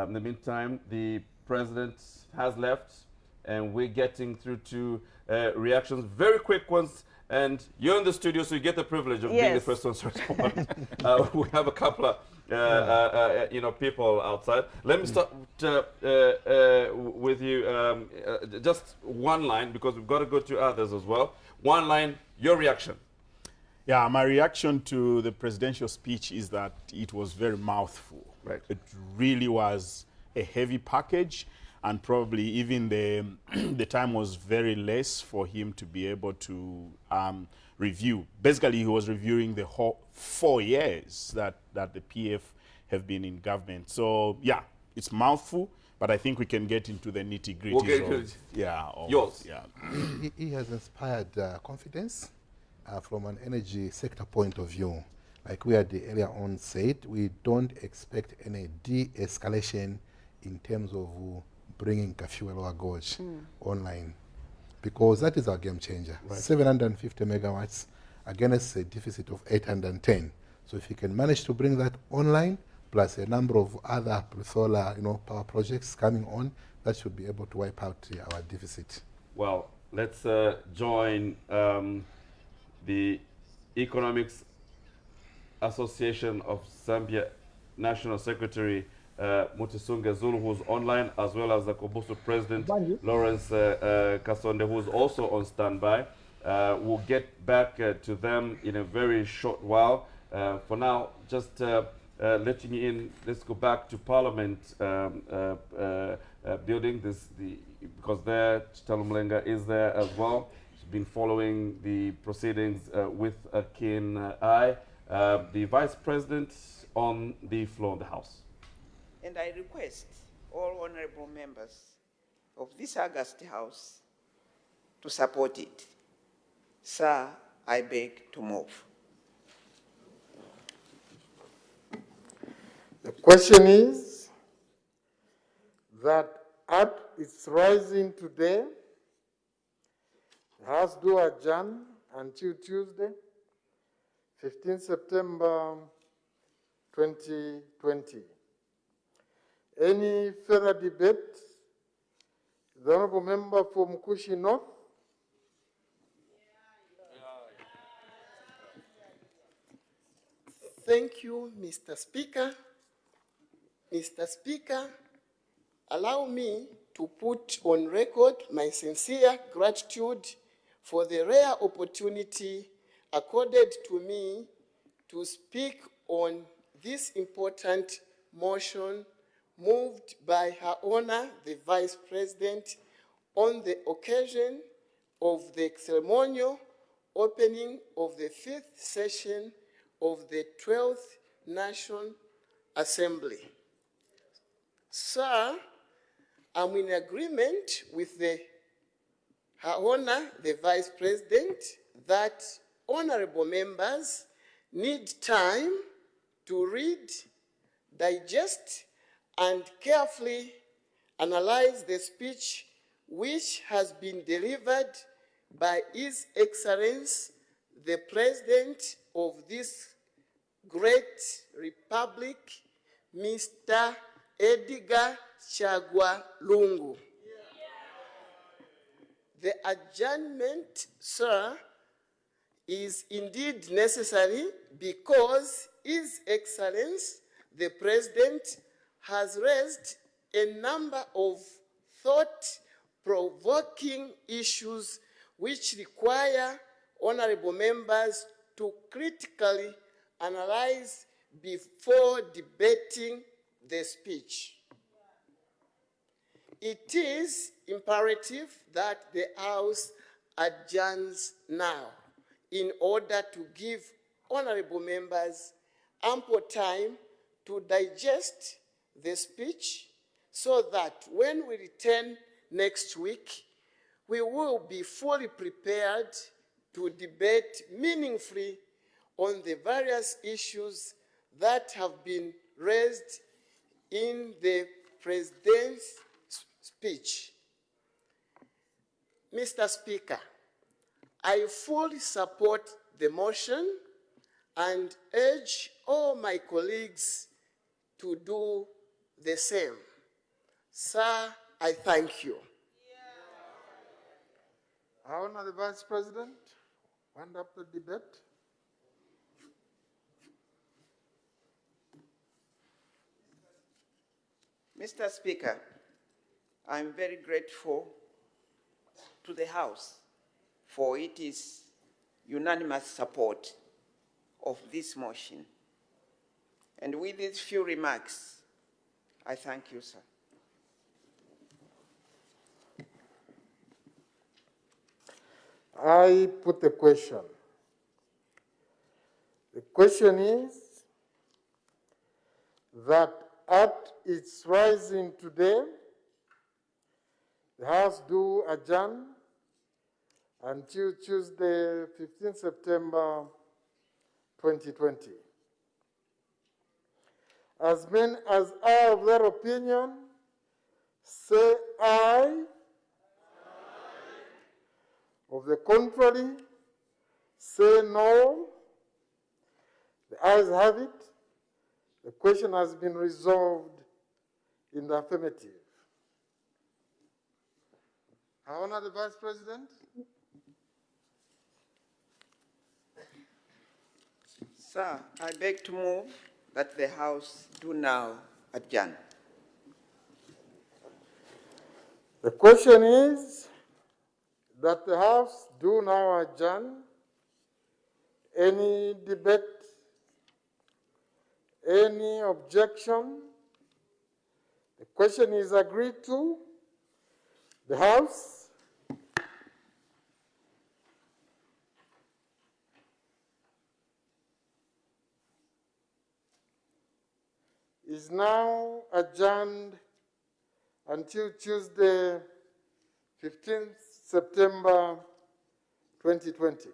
In the meantime, the president has left, and we're getting through to reactions, very quick ones. And you're in the studio, so you get the privilege of being the first one to respond. We have a couple of people outside. Let me start with you. Just one line, because we've got to go to others as well. One line, your reaction. Yeah, my reaction to the presidential speech is that it was very mouthful. Right. It really was a heavy package, and probably even the time was very less for him to be able to review. Basically, he was reviewing the whole 4 years that the PF have been in government. So, yeah, it's mouthful, but I think we can get into the nitty-gritty. Okay, yours. Yeah. He has inspired confidence from an energy sector point of view. Like we had earlier on said, we don't expect any de-escalation in terms of bringing curfew lower gauge online, because that is our game changer. Right. 750 megawatts against a deficit of 810. So if you can manage to bring that online, plus a number of other solar, power projects coming on, that should be able to wipe out our deficit. Well, let's join the Economics Association of Zambia National Secretary Mutisunga Zulu, who's online, as well as the Kobusu President Lawrence Kasonde, who's also on standby. We'll get back to them in a very short while. For now, just letting you in, let's go back to Parliament building, because there, Chitalo Mlenga is there as well. She's been following the proceedings with a keen eye. The Vice President on the floor of the House. And I request all honorable members of this august House to support it. Sir, I beg to move. The question is that at its rising today, the House do adjourn until Tuesday, 15 September 2020. Any further debate? The honorable member for Mkushi North. Thank you, Mr. Speaker. Mr. Speaker, allow me to put on record my sincere gratitude for the rare opportunity accorded to me to speak on this important motion moved by Her Honor, the Vice President, on the occasion of the ceremonial opening of the 5th session of the 12th National Assembly. Sir, I'm in agreement with Her Honor, the Vice President, that honorable members need time to read, digest, and carefully analyze the speech which has been delivered by His Excellency, the President of this great republic, Mr. Edgar Chagwa Lungu. The adjournment, sir, is indeed necessary because His Excellency, the President, has raised a number of thought-provoking issues which require honorable members to critically analyze before debating the speech. It is imperative that the House adjourns now in order to give honorable members ample time to digest the speech so that when we return next week, we will be fully prepared to debate meaningfully on the various issues that have been raised in the President's speech. Mr. Speaker, I fully support the motion and urge all my colleagues to do the same. Sir, I thank you. I honor the Vice President. Wind up the debate. Mr. Speaker, I'm very grateful to the House for its unanimous support of this motion. And with these few remarks, I thank you, sir. I put the question. The question is that at its rising today, the House do adjourn until Tuesday, 15 September 2020. As many as are of their opinion, say aye. Of the contrary, say no. The ayes have it. The question has been resolved in the affirmative. I honor the Vice President. Sir, I beg to move that the House do now adjourn. The question is that the House do now adjourn. Any debate? Any objection? The question is agreed to. The House is now adjourned until Tuesday, 15th September 2020.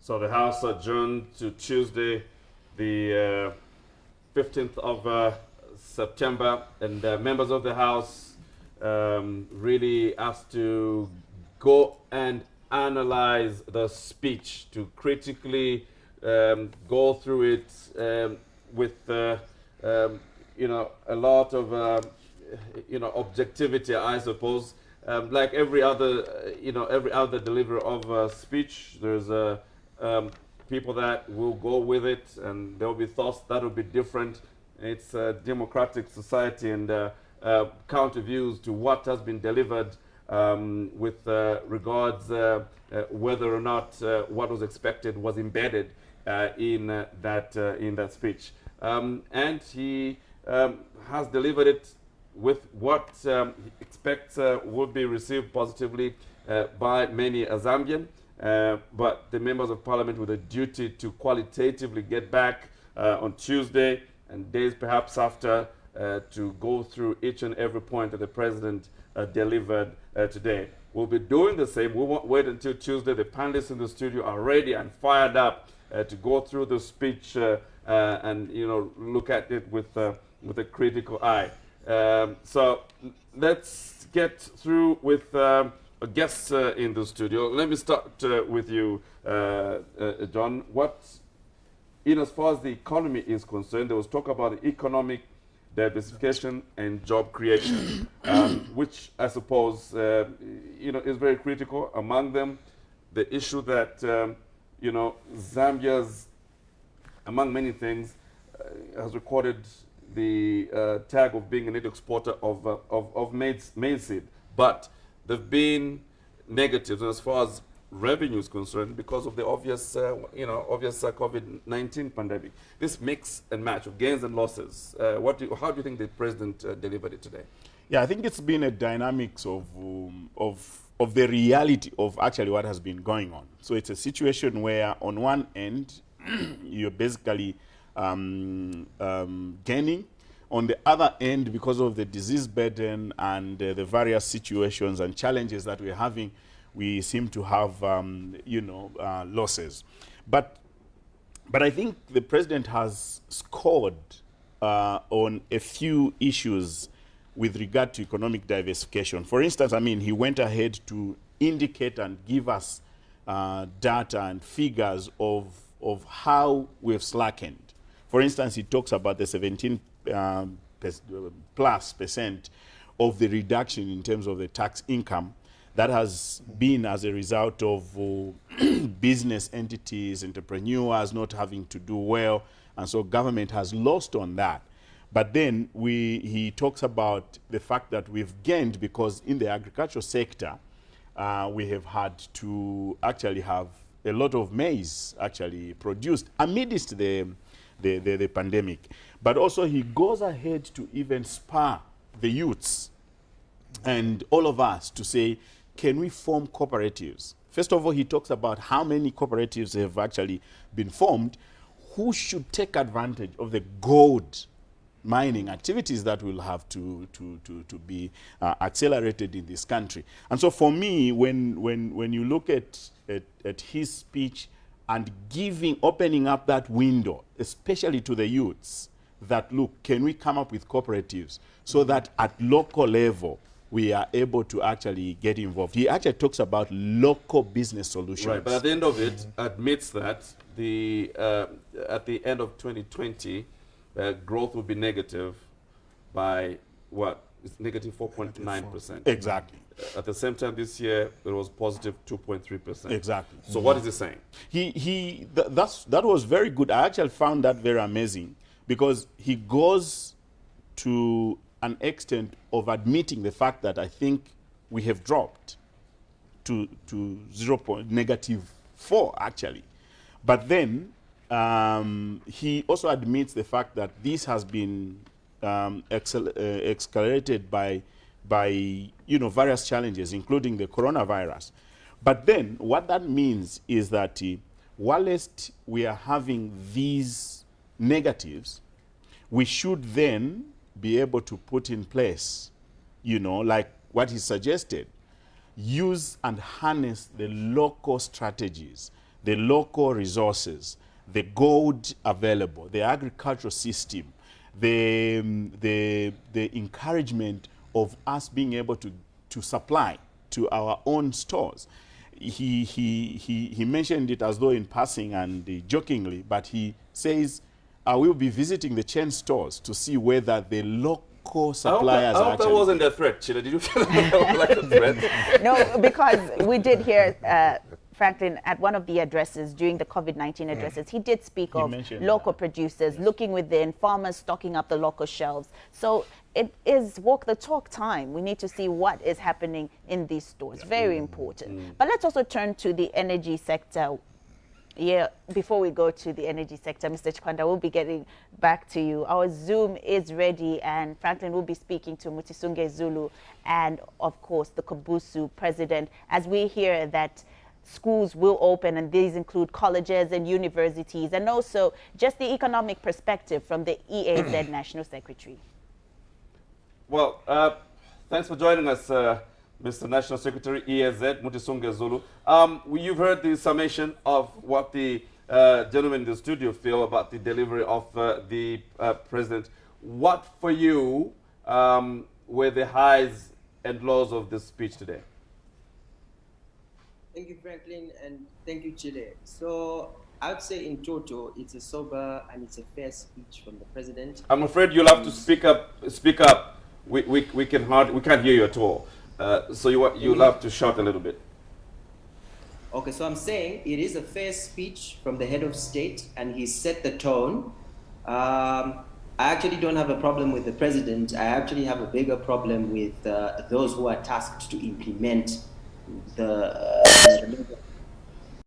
So the House adjourned to Tuesday, the 15th of September, and members of the House really asked to go and analyze the speech, to critically go through it with you know, a lot of you know, objectivity, I suppose. Like every other every other deliverer of speech, there's people that will go with it, and there will be thoughts that will be different. It's a democratic society, and counter views to what has been delivered with regards whether or not what was expected was embedded in that speech. And he has delivered it with what he expects would be received positively by many Zambian. but the members of parliament with a duty to qualitatively get back on Tuesday and days perhaps after to go through each and every point that the president delivered today. We'll be doing the same. We won't wait until Tuesday. The panelists in the studio are ready and fired up to go through the speech and look at it with a critical eye. So let's get through with guests in the studio. Let me start with you, John. As far as the economy is concerned, there was talk about the economic diversification and job creation, which I suppose is very critical. Among them, the issue that Zambia's, among many things, has recorded the tag of being a net exporter of maize seed, but there've been negatives as far as revenue is concerned because of the obvious COVID-19 pandemic. This mix and match of gains and losses. How do you think the president delivered it today? Yeah, I think it's been a dynamics of the reality of actually what has been going on. So it's a situation where on one end you're basically gaining. On the other end, because of the disease burden and the various situations and challenges that we're having, we seem to have, losses. But I think the president has scored on a few issues with regard to economic diversification. For instance, he went ahead to indicate and give us data and figures of how we've slackened. For instance, he talks about the 17% plus of the reduction in terms of the tax income that has been as a result of business entities, entrepreneurs not having to do well, and so government has lost on that. But then he talks about the fact that we've gained because in the agricultural sector, we have had to actually have a lot of maize actually produced amidst the pandemic. But also he goes ahead to even spur the youths and all of us to say, can we form cooperatives? First of all, he talks about how many cooperatives have actually been formed, who should take advantage of the gold mining activities that will have to be accelerated in this country. And so for me, when you look at his speech and opening up that window, especially to the youths, that look, can we come up with cooperatives so that at local level we are able to actually get involved. He actually talks about local business solutions. Right, but at the end of it, admits that at the end of 2020, growth will be negative by what? It's negative 4.9%. Exactly. At the same time this year, it was positive 2.3%. Exactly. So what is he saying? That was very good. I actually found that very amazing because he goes to an extent of admitting the fact that I think we have dropped to -4 actually. But then he also admits the fact that this has been accelerated by various challenges, including the coronavirus. But then what that means is that whilst we are having these negatives, we should then be able to put in place, like what he suggested, use and harness the local strategies, the local resources, the gold available, the agricultural system, the encouragement of us being able to supply to our own stores. He mentioned it as though in passing and jokingly, but he says, I will be visiting the chain stores to see whether the local suppliers I hope that wasn't a threat, Chile. Did you feel that was like a threat? No, because we did hear Franklin at one of the addresses during the COVID-19 addresses, he did speak of local producers looking within, farmers stocking up the local shelves. So it is walk the talk time. We need to see what is happening in these stores. Very important. But let's also turn to the energy sector. Yeah, before we go to the energy sector, Mr. Chikwanda, we'll be getting back to you. Our Zoom is ready, and Franklin will be speaking to Mutisunge Zulu and, of course, the Kabusu president, as we hear that schools will open, and these include colleges and universities, and also just the economic perspective from the EAZ National Secretary? Well, thanks for joining us, Mr. National Secretary, EAZ, Mutisunga Zulu. You've heard the summation of what the gentlemen in the studio feel about the delivery of the president. What, for you, were the highs and lows of this speech today? Thank you, Franklin, and thank you, Chile. So I would say in total, it's a sober and it's a fair speech from the president. I'm afraid you'll have to speak up. Speak up. We can't hear you at all. So you'll have to shout a little bit. Okay, so I'm saying it is a fair speech from the head of state, and he set the tone. I actually don't have a problem with the president. I actually have a bigger problem with those who are tasked to implement the